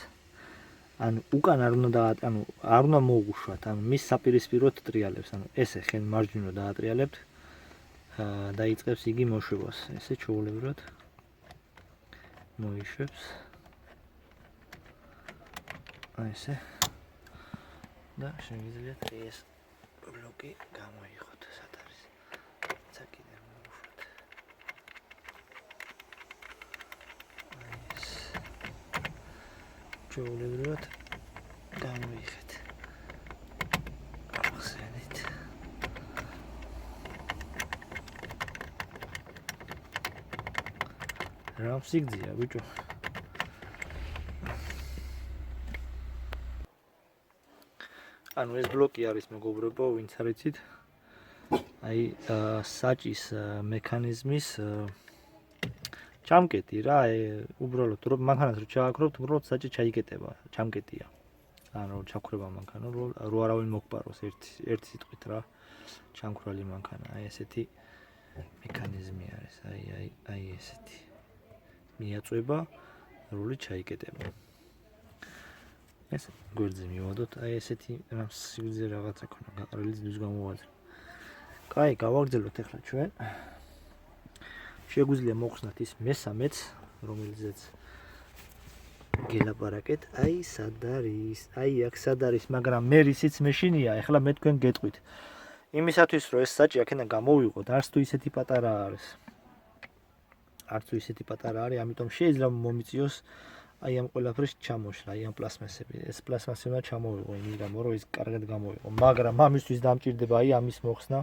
ანუ უკან არ უნდა მოუშვათ, ანუ მის საპირისპიროდ ტრიალებს, ანუ ესე ხენ მარჯვნივ დაატრიალებთ. დაიწყებს იგი მოშვებას. ესე ჩვეულებრივად მოიშვებს. აი ესე. და შეგიძლიათ ეს ბლოკი გამოიღოთ, სად არის. წაკიდე მოვუშვათ. აი ეს. ჩვეულებრივად გამოიღეთ. ახლა რა სიგძია ბიჭო. ანუ ეს ბლოკი არის მეგობრებო, ვინც არ იცით. აი საჭის მექანიზმის ჩამკეტი რა, უბრალოდ რომ მანქანას რო ჩააქრობთ, უბრალოდ საჭი ჩაიკეტება, ჩამკეტია. ანუ ჩაქრება მანქანა, რო არავინ მოგპაროს ერთი სიტყვით რა. ჩამქრალი მანქანა, აი ესეთი მექანიზმი არის, აი ესეთი. მიაწვება, რული ჩაიკეტება. ეს გვერდზე მივადოთ, აი ესეთი რა სიგრძე რაღაცა ქონა, გაყრილი ძვლის გამოვაძრე. კაი, გავაგრძელოთ ახლა ჩვენ. შეგვიძლია მოხსნათ ის მესამეც, რომელზეც გელაპარაკეთ, აი სად არის, აი აქ სად არის, მაგრამ მე რისიც მეშინია, ახლა მე თქვენ გეტყვით. იმისათვის რომ ეს საჭი აქედან გამოვიღოთ, არც თუ ისეთი პატარა არის. არც თუ ისეთი პატარა არის, ამიტომ შეიძლება მომიწიოს აი ამ ყველაფრის ჩამოშლა, აი ამ პლასმასები. ეს პლასმასი უნდა ჩამოვიღო იმის გამო, რომ ის კარგად გამოვიღო. მაგრამ ამისთვის დამჭირდება აი ამის მოხსნა,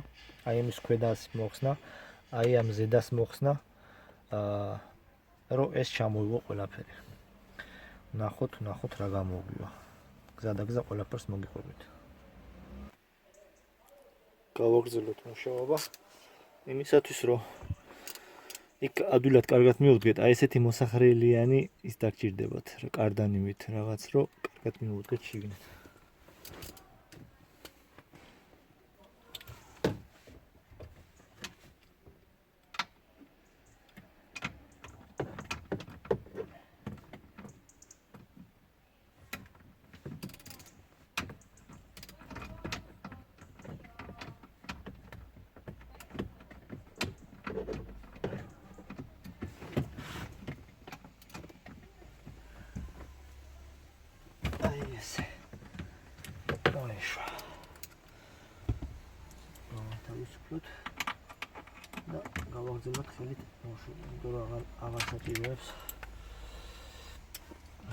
აი ამის ქვედას მოხსნა, აი ამ ზედას მოხსნა, რომ ეს ჩამოვიღო ყველაფერი. ნახოთ რა გამოვივა. გზადაგზა ყველაფერს მოგიყვებით. გავაგრძელოთ მუშაობა. იმისათვის რომ იქ ადვილად კარგად მიუდგეთ, აი ესეთი მოსახრელიანი ის დაგჭირდებათ, რა კარდანივით რაღაც, რომ კარგად მიუდგეთ შიგნით. ესე. მოეშვა. თავისუფლად და გავაგრძელოთ ხელით მოშული, იმიტომ რომ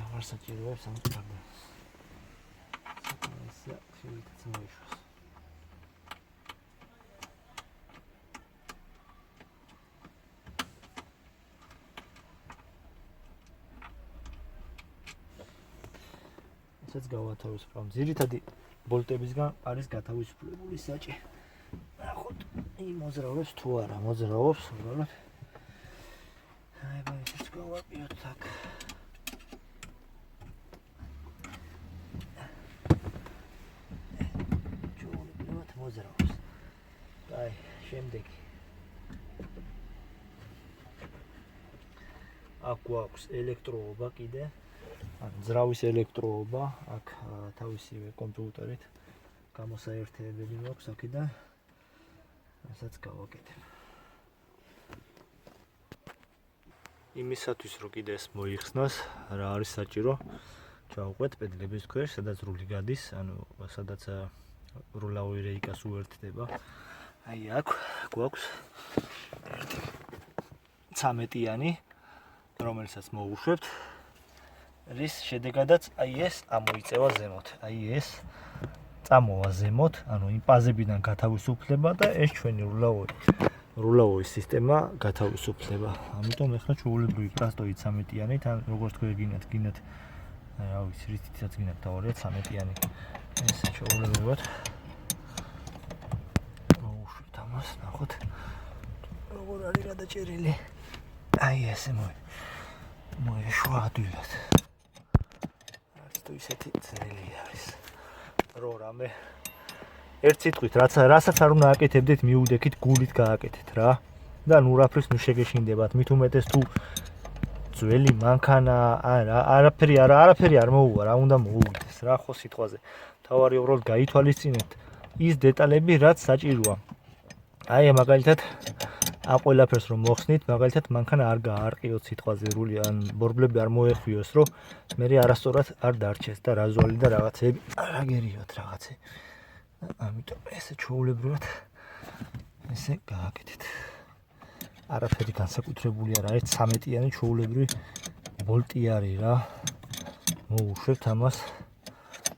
აღარ საჭიროებს ამ პრობლემას. ესე ხელითაც მოეშვას. ეს გავათავისუფლავ. ძირითადი ბოლტებისგან არის გათავისუფლებული საჭი. ნახოთ, მოძრაობს თუ არა, მოძრაობს, უბრალოდ. აი, ეს გავაკეთოთ აქ. ჯოულით მოძრაობს. აი, შემდეგი. აქ გვაქვს ელექტროობა კიდე. ძრავის ელექტროობა, აქ თავისივე კომპიუტერით გამოსაერთებები მაქვს აქედან, რასაც გავაკეთებ. იმისათვის რომ კიდე ეს მოიხსნას, რა არის საჭირო, ჩავყვეთ პედლების ქვეშ, სადაც რული გადის, ანუ სადაც რულავი რეიკას უერთდება. აი აქ გვაქვს 13-იანი, რომელსაც მოვუშვებთ. რის შედეგადაც აი ეს ამოიწევა ზემოთ. აი ეს წამოვა ზემოთ, ანუ იმ პაზებიდან გათავისუფლება და ეს ჩვენი რულავოის სისტემა გათავისუფლება. ამიტომ ახლა ჩვეულებრივი პრასტოით 13-იანით, ან როგორც თქვენ გინდათ, რა ვიცი, რითიც გინდათ დავარიოთ 13-იანი. ეს ჩვეულებრივად მოვუშვებთ ამას, ნახოთ. როგორ არის გადაჭერილი. აი ესე მოეშვა ადვილად. თუ ისეთი ძნელი არის. რო რამე ერთ სიტყვით, რასაც არ უნდა აკეთებდეთ, მიუდექით გულით გააკეთეთ რა. და ნუ რაფრის ნუ შეგეშინდებათ, მით უმეტეს თუ ძველი მანქანა, არაფერი არ მოუვა, რა უნდა მოუგდეს რა ხო სიტყვაზე. თავარი უბრალოდ გაითვალისწინეთ ის დეტალები, რაც საჭიროა. აი მაგალითად ამ ყველაფერს რომ მოხსნით, მაგალითად მანქანა არ გაარყიოთ სიტყვაზე რული, ან ბორბლები არ მოეხვიოს, რომ მე არასწორად არ დარჩეს და რაზვალი და რაღაცები არ აგერიოთ რაღაცე. ამიტომ ესე ჩვეულებრივად ესე გააკეთეთ. არაფერი განსაკუთრებული არ არის, 13-იანი ჩვეულებრივი ბოლტი არის რა. მოვუშვებთ ამას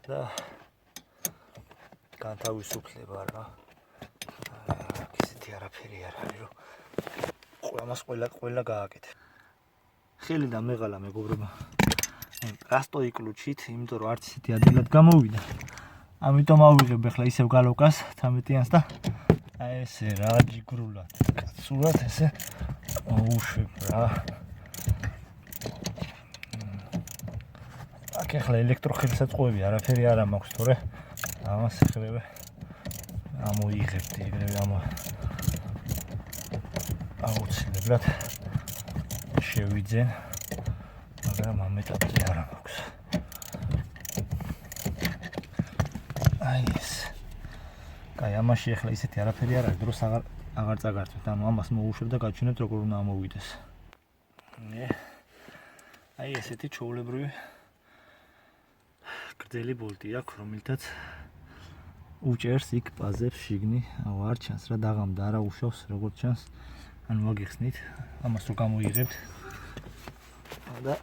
და განთავისუფლება რა. არაფერი არ არის, რომ ამას ყველა გააკეთებ. თხილი და მეღალა მეგობრებო. პრასტოი ключით, იმიტომ რომ არც ისეთი ადვილად გამოვიდა. ამიტომ ავიღებ ახლა ისევ გალოკას 13-იანს და აი ესე რა ჯიგრულად, კაცურად ესე უშვებ რა. აქ ახლა ელექტროხელსაწყოები არაფერი არ მაქვს, თორე ამას ეხრევე ამოიღებდი ეგრევე აუცილებლად შევიძენ, მაგრამ ამეტად არ მაქვს. აი ეს. კაი, ამაში ახლა ისეთი არაფერი არ არის, დროს აღარ წაგართვით, ანუ ამას მოუშვებ და გაჩვენებთ როგორ უნდა ამოვიდეს. აი ესეთი ჩვეულებრივი გრძელი ბოლტი აქვს, რომელთაც უჭერს იქ პაზებს შიგნი, არ ჩანს რა დაღამდა, არა უშავს, როგორც ჩანს. ანუ ვაგიხსნით, ამას რო გამოიღებთ და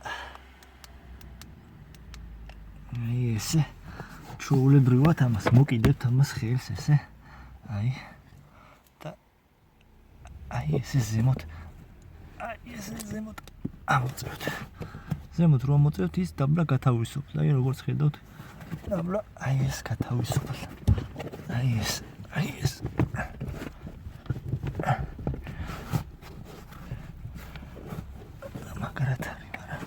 აი ესე ჩვეულებრივად ამას მოკიდებთ ამას ხელს ესე. აი და აი ესე ზემოთ ამოწევთ. ზემოთ რომ მოწევთ ის დაბლა გათავისუფლდა. აი როგორც ხედავთ, დაბლა აი ეს გათავისუფლდა. აი ეს. მაგარად არის, მაგრამ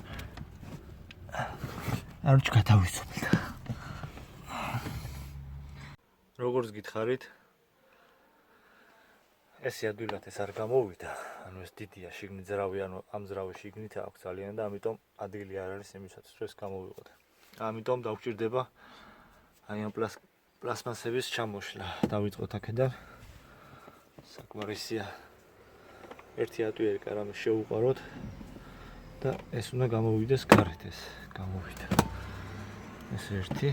არჩ გათავისუფლდა. როგორც გითხარით, ეს ადვილად ეს არ გამოვიდა, ანუ ეს დიდია შიგნით ძრავი, ანუ ამ ძრავი შიგნით აქვს ძალიან და ამიტომ ადგილი არ არის იმისათვის, რომ ეს გამოვიღოთ. ამიტომ დაგვჭირდება აი ამ პლასმასების ჩამოშლა. დავიწყოთ აქედან. საკმარისია ერთი ატვიერი კარამი შევუყაროთ და ეს უნდა გამოვიდეს გარეთ, ეს გამოვიდა. ეს ერთი.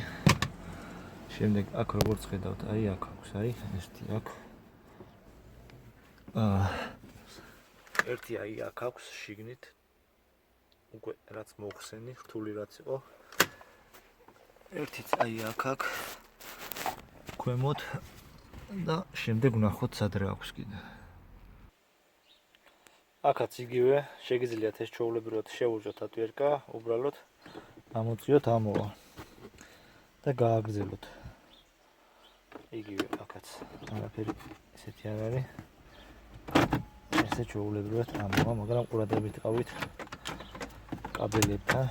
შემდეგ აქ როგორც ხედავთ, აი აქ აქვს, აი ერთი აქ. ერთი აი აქ აქვს შიგნით. უკვე რაც მოხსენი, რთული რაც იყო. ერთიც აი აქ აქვს. ქვემოთ და შემდეგ ვნახოთ სად რა აქვს კიდე. აქაც იგივე, შეგიძლიათ ეს ჩვეულებრივად შევუჭოთ ატვიერკა, უბრალოდ ამოწიოთ ამოვა და გააგრძელოთ. იგივე აქაც არაფერი ესეთი არ არის. ესე ჩვეულებრივად ამოვა, მაგრამ ყურადღებით ყავით კაბელებთან.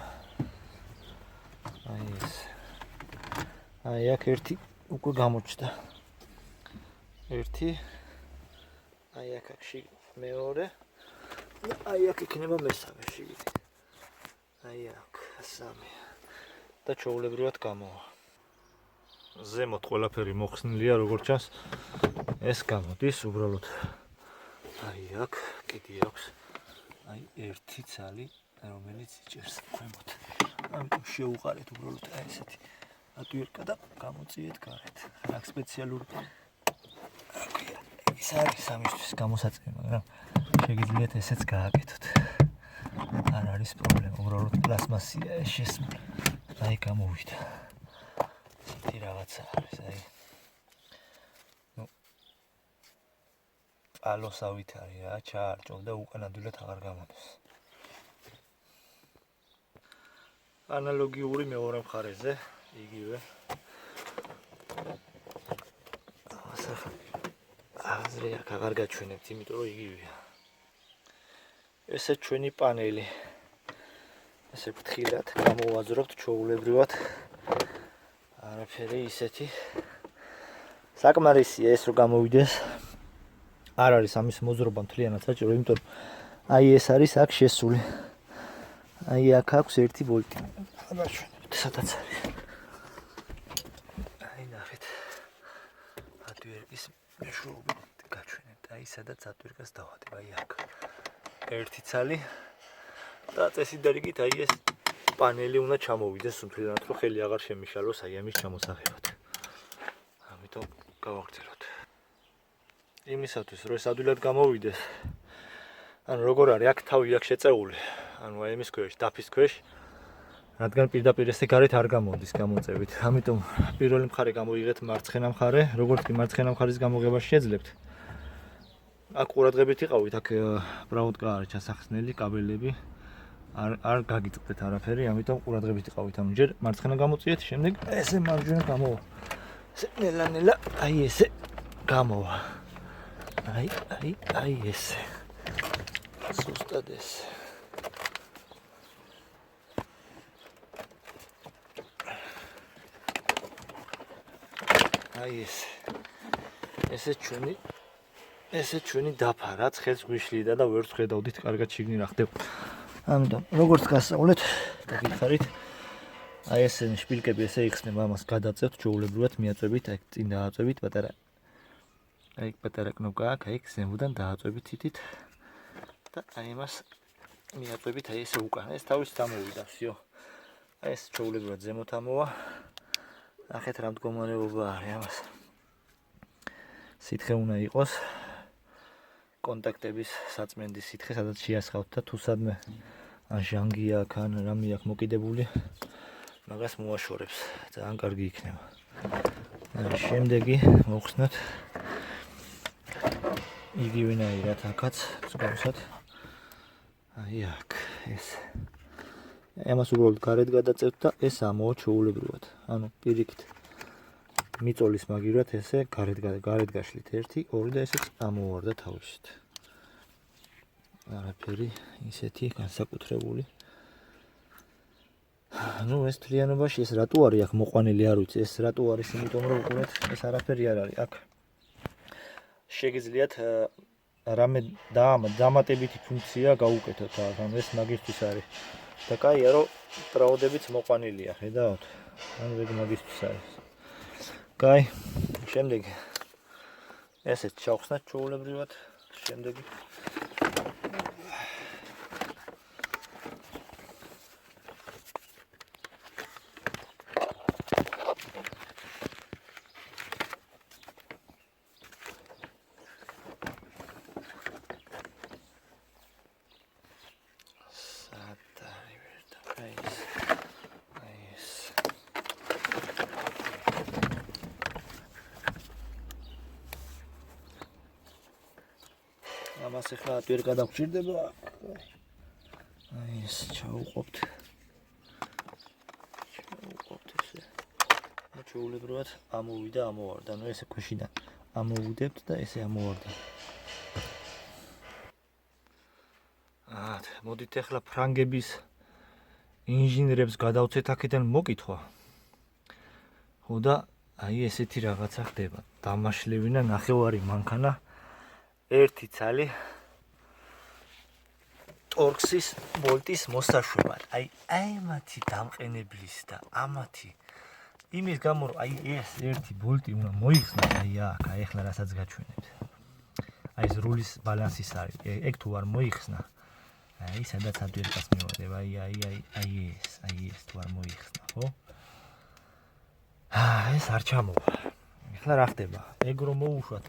აი ეს. აი აქ ერთი უკვე გამოჩნდა. ერთი. აი აქ მეორე. და აი აქ იქნება მესამე შიგნით. აი აქ სამი. და ჩვეულებრივად გამოვა. ზემოთ ყველაფერი მოხსნილია, როგორც ჩანს. ეს გამოდის უბრალოდ. აი აქ კიდე აქვს. აი ერთი ცალი, რომელიც იჭერს ქვემოთ. ამიტომ შევუყარეთ უბრალოდ აი ესეთი ატვიერკა და გამოწიეთ გარეთ. აქ სპეციალური ის არის ამისთვის გამოსაწევი, მაგრამ შეგიძლიათ ესეც გააკეთოთ. არ არის პრობლემა, უბრალოდ პლასმასია ეს შესმული. აი გამოვიდა. ესეთი რაღაცა არის, აი. ალოსავით არის რა, ჩაარჭო და უკან ადვილად აღარ გამოდის. ანალოგიური მეორე მხარეზე, იგივე. აზრი აქ აღარ გაჩვენებთ, იმიტომ რომ იგივეა. ესე ჩვენი პანელი. ესე ფრთხილად გამოვაძრობთ ჩვეულებრივად. არაფერი ისეთი. საკმარისია ეს რომ გამოვიდეს. არ არის ამის მოძრობა მთლიანად საჭირო, იმიტომ რომ აი ეს არის აქ შესული. აი აქ აქვს ერთი ბოლტი. გადავშვენებთ, სადაც არის. აი ნახეთ. ატვიერკის მეშვეობით გაჩვენებთ. აი სადაც ატვიერკას დავადებ, აი აქ. ერთი ცალი და წესიდარიგით აი ეს პანელი უნდა ჩამოვიდეს მთლიანად, რომ ხელი აღარ შემიშალოს აი ამის ჩამოსაღებად. ამიტომ გავაგრძელოთ. იმისათვის რომ ეს ადვილად გამოვიდეს. ანუ როგორ არის აქ თავი აქ შეწეული. ანუ აი ამის ქვეშ, დაფის ქვეშ, რადგან პირდაპირ ესე გარეთ არ გამოდის გამოწევით. ამიტომ პირველი მხარე გამოიღეთ მარცხენა მხარე, როგორც კი მარცხენა მხარის გამოგება შეძლებთ. აქ ყურადღებით იყავით, აქ ბრაუტკა არის ჩასახსნელი კაბელები. არ გაგიწყდეთ არაფერი, ამიტომ ყურადღებით იყავით. ანუ ჯერ მარცხენა გამოწიეთ, შემდეგ ესე მარჯვენა გამოვა. ესე ნელა, აი ესე გამოვა. აი ესე. ზუსტად ესე. აი ესე ჩვენი დაფა, რაც ხელს გვიშლიდა და ვერც ხედავდით კარგად შიგნი რა ხდება. ამიტომ როგორც გასწავლეთ და გითხარით, აი ესე შპილკები ესე იხსნება, ამას გადაწევთ ჩვეულებრივად მიაწვევით, აი წინ დააწვევით პატარა კნოპკა აქვს, აი ზემოდან დააწვევით თითით და აი ამას მიაწვევით აი ესე უკან. ეს თავის დამოვიდა, всё. აი ეს ჩვეულებრივად ზემოთ ამოვა. ნახეთ რა მდგომარეობა არის ამას. სითხე უნდა იყოს კონტაქტების საწმენდის სითხე, სადაც შეასხავთ და თუ სადმე ან ჟანგია აქ ან რამე აქვს მოკიდებული, მაგას მოაშორებს. ძალიან კარგი იქნება. შემდეგი მოხსნათ იგივენაირად აქაც მსგავსად. აი აქ ეს. ამას უბრალოდ გარეთ გადაწევთ და ეს ამოვა ჩვეულებრივად. ანუ პირიქით მიწოლის მაგივრად ესე გარეთ გაშლით 1, 2 და ესეც ამოვარდა თავისით. არაფერი ისეთი განსაკუთრებული. ну ეს თლიანობაში ეს რატო არის აქ მოყვანილი არ ვიცი, ეს რატო არის, იმიტომ რომ უყურეთ, ეს არაფერი არ არის. აქ შეგიძლიათ რამე დამატებითი ფუნქცია გაუკეთოთ, ანუ ეს მაგისთვის არის. და კაია რომ ბრაუდებიც მოყვანილია, ხედავთ? ანუ ეგ მაგისთვის არის. კაი, შემდეგ ესეც ჩავხსნათ ჩვეულებრივად, შემდეგი ამას ახლა ვერ გადაგჭირდება. აი ეს ჩაუყოფთ ესე. ჩვეულებრივად ამოვიდა, ამოვარდა. ანუ ესე ქვეშიდან ამოვუდებთ და ესე ამოვარდა. მოდით ახლა ფრანგების ინჟინერებს გადავცეთ აქედან მოკითხვა. ხო და აი ესეთი რაღაცა ხდება. დამაშლევინა ნახევარი მანქანა, 1 ცალი ტორქსის ვოლტის მოსაშვებად. აი მათი დამყენებლის და ამათი იმის გამო რომ აი ეს 1 ვოლტი უნდა მოიხსნათ, აი აქ, აი ახლა რასაც გაჩვენებთ. აი ეს რულის ბალანსის არის. ეგ თუ არ მოიხსნა, აი სადაც ადვერტას მივადება, აი ეს თუ არ მოიხსნა, ხო? ეს არ ჩამოვა. ახლა რა ხდება? ეგ რომ მოუშვათ,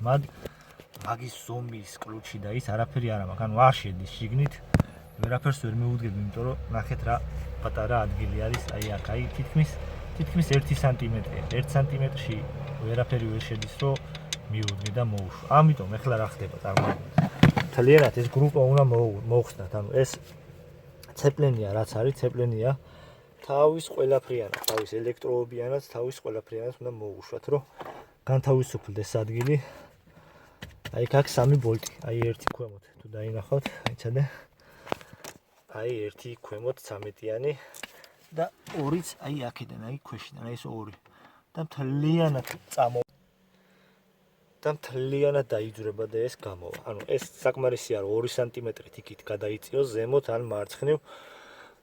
მაგის ზომის კლუჩი და ის არაფერი არ მაქვს, ანუ არ შედის შიგნით, ვერაფერს ვერ მეუდგები, იმიტომ რომ ნახეთ რა პატარა ადგილი არის, აი აქ, აი თითქმის 1 სანტიმეტრია, 1 სანტიმეტრში ვერაფერი ვერ შედის, რომ მიუდგე და მოუშვა. ამიტომ ახლა რა ხდება, წარმოიდგინეთ. თლიანად ეს გრუპა უნდა მოხსნათ, ანუ ეს ცეპლენია რაც არის, ცეპლენია თავის ყველაფრიანად, თავის ელექტროობიანად, თავის ყველაფრიანად უნდა მოუშვათ, რომ განთავისუფლდეს ადგილი. აი აქ 3 ვოლტი, აი 1 ქვემოთ, თუ დაინახავთ, აიცადე. აი 1 ქვემოთ 13-იანი და 2-იც აი აქედან, აი ქვეშიდან, აი ეს 2. და მთლიანად დაიძვრება და ეს გამოვა. ანუ ეს საკმარისია რომ 2 სანტიმეტრით იქით გადაიწიოს ზემოთ ან მარცხნივ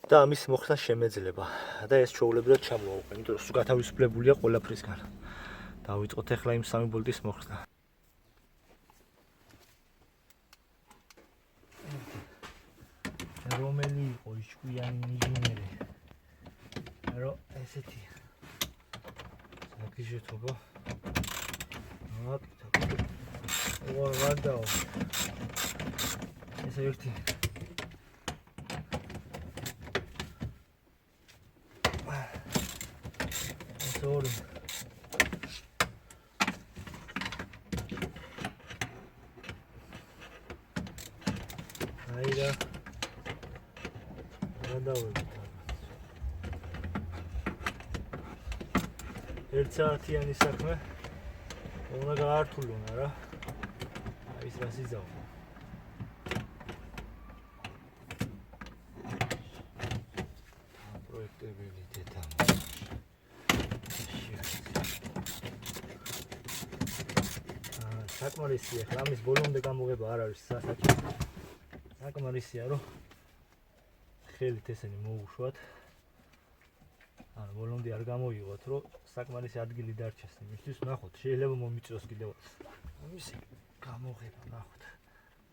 და ამის მოხსნა შემეძლება. და ეს ჩვეულებრივად ჩამოვაყენე, იმიტომ რომ გათავისუფლებულია ყველაფრისგან. დავიწყოთ ახლა იმ 3 ვოლტის მოხსნა. რომელი იყო ის ჭკვიანი ინჟინერი? რომ ესეთი საკიჟეთობა. ვარდაო. ეს 1. ეს 2. გადავედით. 1 საათიანი საქმე უნდა გაართულონ, არა? აი ეს რას იზავნა. პროექტებელი დედა. საკმარისია, ხლა ამის ბოლომდე გამოგება არ არის სასაჩი. საკმარისია, რომ ხელით ესენი მოუშვათ. ანუ ბოლომდე არ გამოიღოთ, რომ საკმარისი ადგილი დარჩეს. იმისთვის ნახოთ, შეიძლება მომიწვიოს კიდევ ამისი გამოგება, ნახოთ.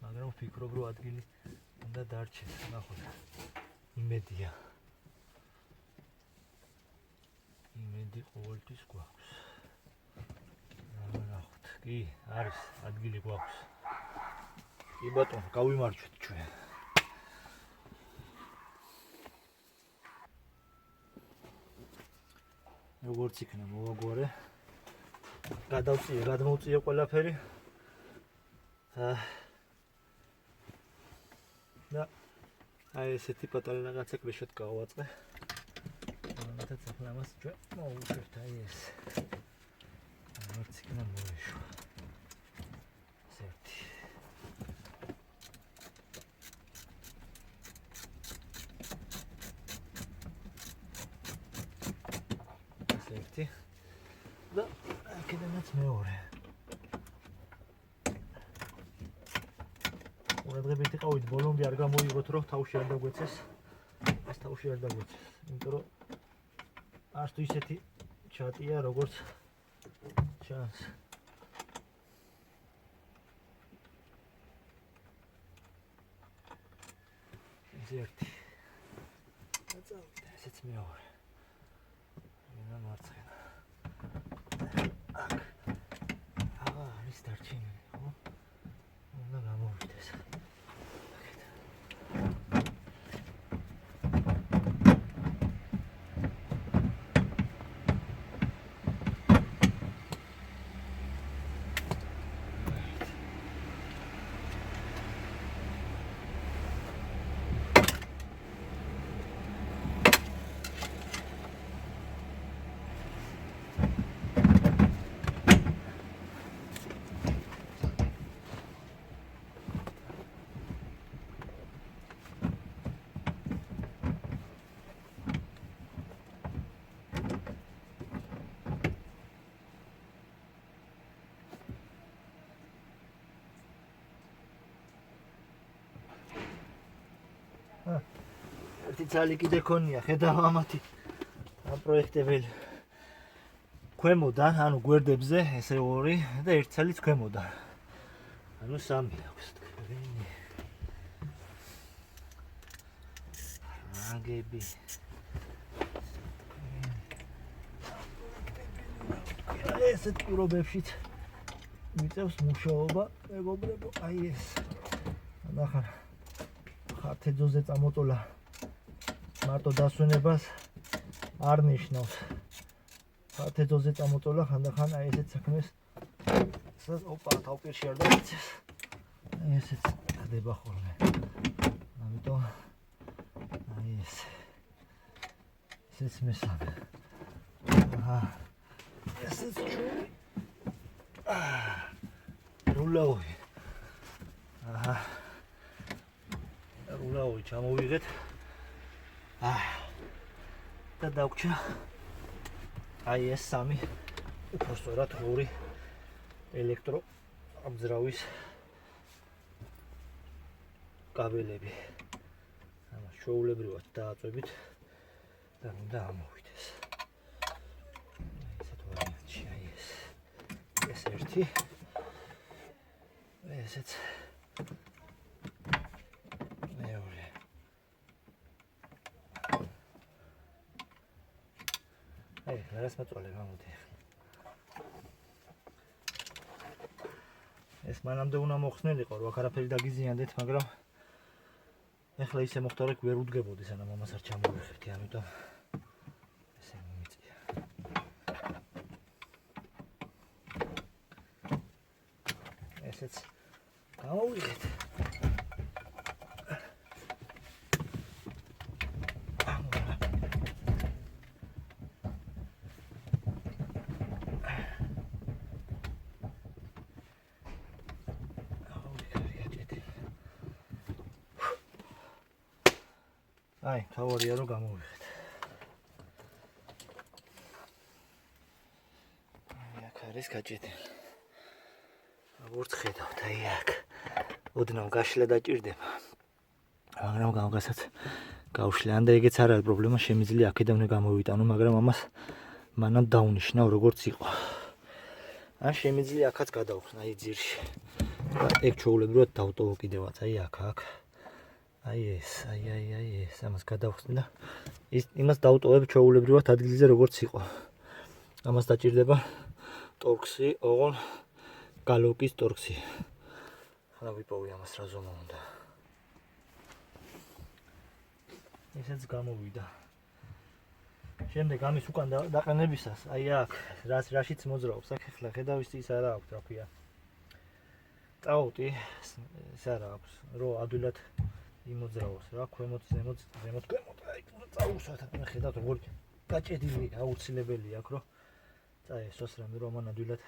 მაგრამ ვფიქრობ, რომ ადგილი უნდა დარჩეს, ნახოთ. იმედია. იმედი ყოველთვის გვაქვს. ნახოთ, კი, არის ადგილი გვაქვს. კი ბატონო, გავიმარჯვეთ ჩვენ. როგორც იქნა მოვაგვარე. გადმოვწიე ყველაფერი. და აი ესეთი პატარა რაღაცა კვეშად გავაწყე. ამათაც ახლა მას ჩვენ მოვუშვებთ აი ეს. როგორც იქნა მოეშვა. ესეთი. ესეთი. და აქედანაც მეორე. ყურადღებით იყავით, ბოლომდე არ გამოიღოთ, რომ თავში არ დაგვეცეს. ეს თავში არ დაგვეცეს, იმიტომ რომ არც თუ ისეთი ჩატია, როგორც ჩანს. ეს ერთი. ესეც მეორე. ენა მარცხენა. არის დარჩენილი, ხო? უნდა გამოვიდეს. ერთი ძალი კიდე ქონია, ხედავ ამათი პროექტებელი. ქვემოდან, ანუ გვერდებზე, ესე ორი და ერთ ძალიც ქვემოდან. ანუ სამი აქვს თქვენი. აგები. ესეთ პირობებშიც მიწევს მუშაობა, მეგობრებო, აი ეს. ნახარ. ხართეძოზე წამოწოლა მარტო დასვენებას არ ნიშნავს. ხართეძოზე წამოწოლა ხანდახან აი ესეთ საქმეს ოპა თავპირში არ დაიცეს. აი ესეც ხდება ხოლმე. ამიტომ აი ეს. ესეც მესამე. აჰა. ესეც ჩული. რულაოვი. აჰა. რულაოვი ჩამოვიღეთ. და დავქჩა აი ეს სამი უფრო სწორად ორი ელექტრო ამძრავის კაბელები. ამას ჩვეულებრივად დააწვევით და უნდა ამოვიდეს. ესეთ ვარიანტში აი ეს ერთი ესეც მეორე. აი, რას მოწოლე გამოდი. ეს მანამდე უნდა მოხსნილიყო, რომ აქ არაფერი დაგიზიანდეთ, მაგრამ ეხლა ისე მოხდა, რომ ვერ უდგებოდი, სანამ ამას არ ჩამოვიხდი, ამიტომ ესე მომიწია. ესეც გამოვიღეთ. აი, თავარია რომ გამოვიხეთ. აი, აქ არის გაჭედილი. როგორც ხედავთ, აი აქ. ოდნავ გაშლა დაჭირდება. მაგრამ გამგასაც გავშლე. ან და ეგეც არ არის პრობლემა, შემიძლია აქედანვე გამოვიტანო, მაგრამ ამას მანამ დავნიშნავ როგორც იყო. ან შემიძლია აქაც გადავხსნა, აი ძირში. და ეგ ჩაულებრივად დავტოვო კიდევაც, აი აქ. აი ეს, ამას გადავხსნი და იმას დავტოვებ ჩაულებრივად ადგილზე როგორც იყო. ამას დაჭირდება ტორქსი, ოღონ გალოკის ტორქსი. ახლა ვიპოვე ამას რა ზომა უნდა. ესეც გამოვიდა. შემდეგ ამის უკან დაყენებისას, აი აქ, რაშიც მოძრაობს, აქ ახლა ხედავთ ის არა აქვს, რა ქვია. წაუტი, ეს არა აქვს, რომ ადვილად იმოძრაოს რა, ქვემოთ, ზემოთ, ქვემოთ, აი, წაუსვათ, ხედავთ როგორ გაჭედილი, აუცილებელია აქ, რომ წაესვას რამე, რომ ამან ადვილად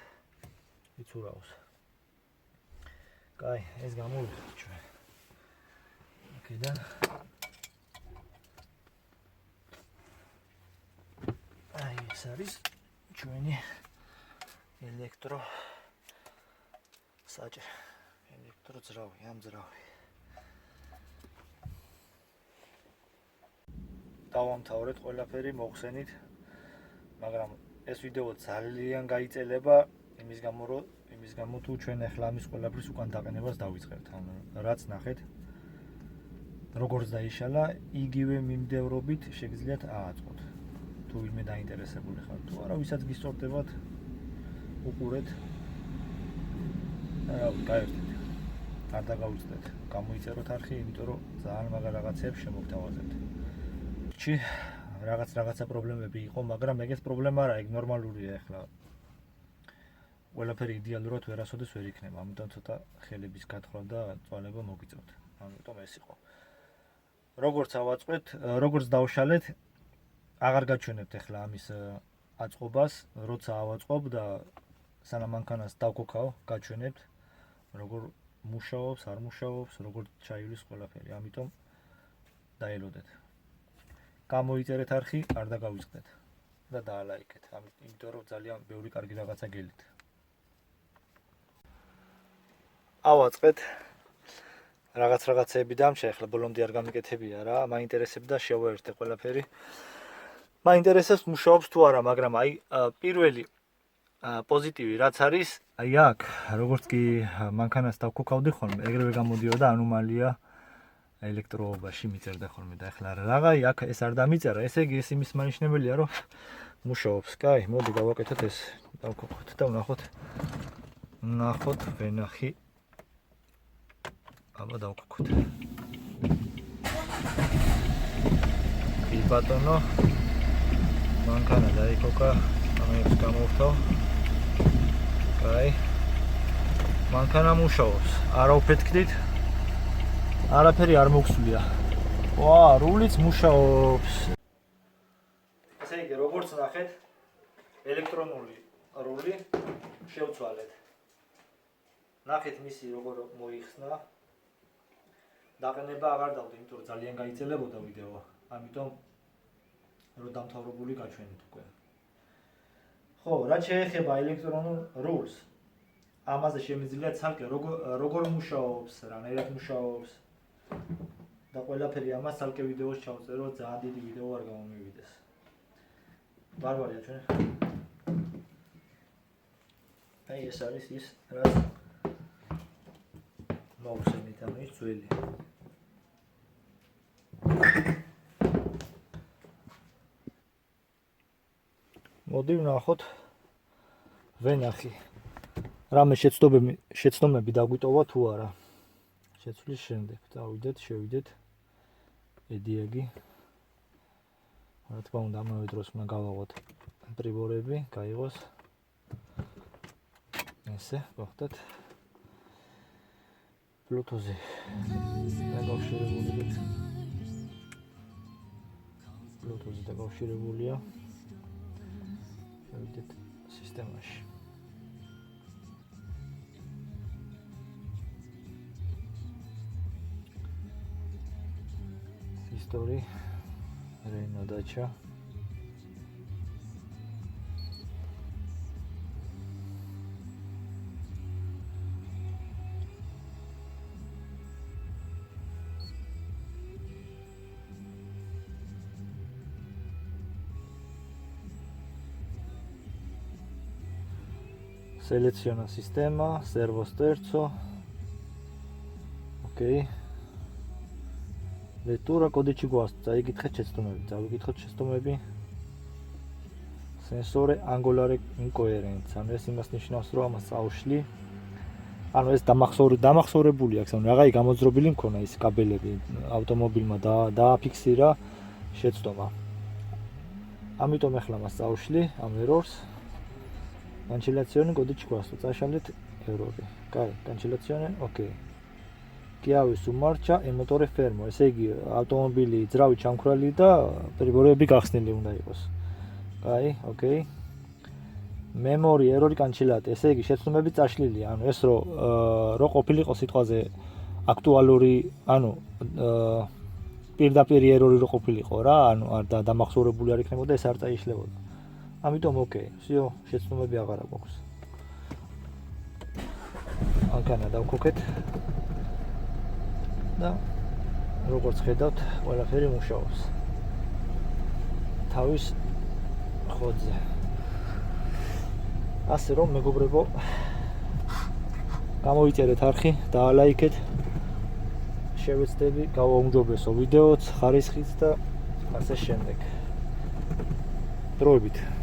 იცურაოს. კაი, ეს გამოვიხეთ ჩვენ. აქედან აი ეს არის ჩვენი ელექტრო საჭე, ელექტრო ძრავი, ამძრავი. დავამთავრეთ ყველაფერი, მოხსენით, მაგრამ ეს ვიდეო ძალიან გაიწელება იმის გამო თუ ჩვენ ახლა ამის ყველაფრის უკან დაყენებას დავიწყებთ. ანუ რაც ნახეთ, როგორც დაიშალა, იგივე მიმდევრობით შეგიძლიათ ააწყოთ. თუ ვინმე დაინტერესებული ხართ, თუ არა, ვისაც გისწორდებათ, უყურეთ. გაერთეთ. არ დაგავიწყდეთ. გამოიწეროთ არხი, იმიტომ რომ ძალიან მაგარ რაღაცებს შემოგთავაზებთ. რაღაცა პრობლემები იყო, მაგრამ ეგეც პრობლემა არა, ეგ ნორმალურია ახლა. ყველაფერი იდეალურად ვერასოდეს ვერ იქნება, ამიტომ ცოტა ხელების გათხრა და წვალება მოგიწევთ. ამიტომ ეს იყო. როგორც ავაწყეთ, როგორც დავშალეთ, აღარ გაჩვენებთ ახლა ამის აწყობას, როცა ავაწყობ და სანამ მანქანას დავქოქავ, გაჩვენებთ, როგორ მუშაობს, არ მუშაობს, როგორ ჩაივლის ყველაფერი. ამიტომ დაელოდეთ. გამოიწერეთ არხი, არ დაგავიწყდეთ და დაალაიქეთ. იმიტომ რომ ძალიან ბევრი კარგი რაღაცა გელით. ავაწყეთ. რაღაცეები დამჭა, ახლა ბოლომდე არ გამიკეთებია რა, მაინტერესებდა შევაერთე ყველაფერი. მაინტერესებს მუშაობს თუ არა, მაგრამ აი პირველი პოზიტივი რაც არის, აი აქ, როგორც კი მანქანას დავქოქავდი ხოლმე, ეგრევე გამოდიოდა ანომალია ელექტროობაში მიწერდა ხოლმე და ახლა რაღა აქ ეს არ დამიწერა, ესე იგი ეს იმის მანიშნებელია, რომ მუშაობს. კაი, მოდი გავაკეთოთ ეს, დავქოქოთ და ვნახოთ ვენახი. აბა დავქოქოთ. კი ბატონო, მანქანა დაიქოკა, ამებს გამოვთავ. კაი. მანქანა მუშაობს. არა უფეთქდით. არაფერი არ მოგვსვლია. ვა, რულიც მუშაობს. ესე იგი, როგორც ნახეთ, ელექტრონული რული შევცვალეთ. ნახეთ მისი როგორ მოიხსნა. დაყენება აღარ დავდე, იმიტომ რომ ძალიან გაიწელებოდა ვიდეო. ამიტომ რომ დამთავრებული გაჩვენეთ უკვე. ხო, რაც შეეხება ელექტრონულ რულს, ამაზე შემიძლია ცალკე როგორ მუშაობს, რანაირად მუშაობს და ყველაფერი ამას ცალკე ვიდეოს ჩავწერო, ძალიან დიდი ვიდეო არ გამომივიდეს. ბარბარია ჩვენ. აი ეს არის ის, რაც მოусენით ამის ძველი. მოდი ვნახოთ ვენახი. რამე შეცდომები დაგვიტოვა თუ არა. შეცვლის შემდეგ შევიდეთ ედიაგი. რა თქმა უნდა, ამავე დროს უნდა გავაღოთ პრიბორები, გაიღოს ესე, გახდათ Bluetooth-ი დაკავშირებული. Bluetooth-ი დაკავშირებულია. შევიდეთ სისტემაში. History Renault Dacia. Seleziona sistema, servo sterzo. Ok. Lettura codici guasto, წაიკითხეთ შეცდომები, წავიკითხოთ შეცდომები. Sensore angolare incoherenza. ანუ ეს იმას ნიშნავს, რომ ამას წავშლი. ანუ ეს დამახსოვრებული აქვს, ანუ რაღაცა გამოძრობილი მქონა ის კაბელები ავტომობილმა დააფიქსირა შეცდომა. ამიტომ ახლა მას წავშლი ამ errors. Cancellazione codice guasto, წაშალეთ error-ი. კაი, cancellazione, ok. Chiave su marcia e motore fermo. ესე იგი, ავტომობილი ძრავი ჩამქრალი და პრიბორები გახსნილი უნდა იყოს. კაი, ok. Memory error cancellate. ესე იგი, შეცდომები წაშლილია. ანუ ეს რო ყოფილიყო სიტყვაზე აქტუალური, ანუ პირდაპირ error-ი რო ყოფილიყო რა, ანუ არ დამახსოვრებული არ იქნებოდა, ეს არ წაიშლებოდა. ამიტომ ok, всё, შეცდომები აღარა გვაქვს. აქანა დავქოქეთ. და როგორც ხედავთ, ყველაფერი მუშაობს. თავის ხოძზე. ასე რომ მეგობრებო, გამოიწერეთ არხი, დაალაიქეთ. შევეცდები გავაუმჯობესო ვიდეოც, ხარისხიც და ასე შემდეგ. დროებით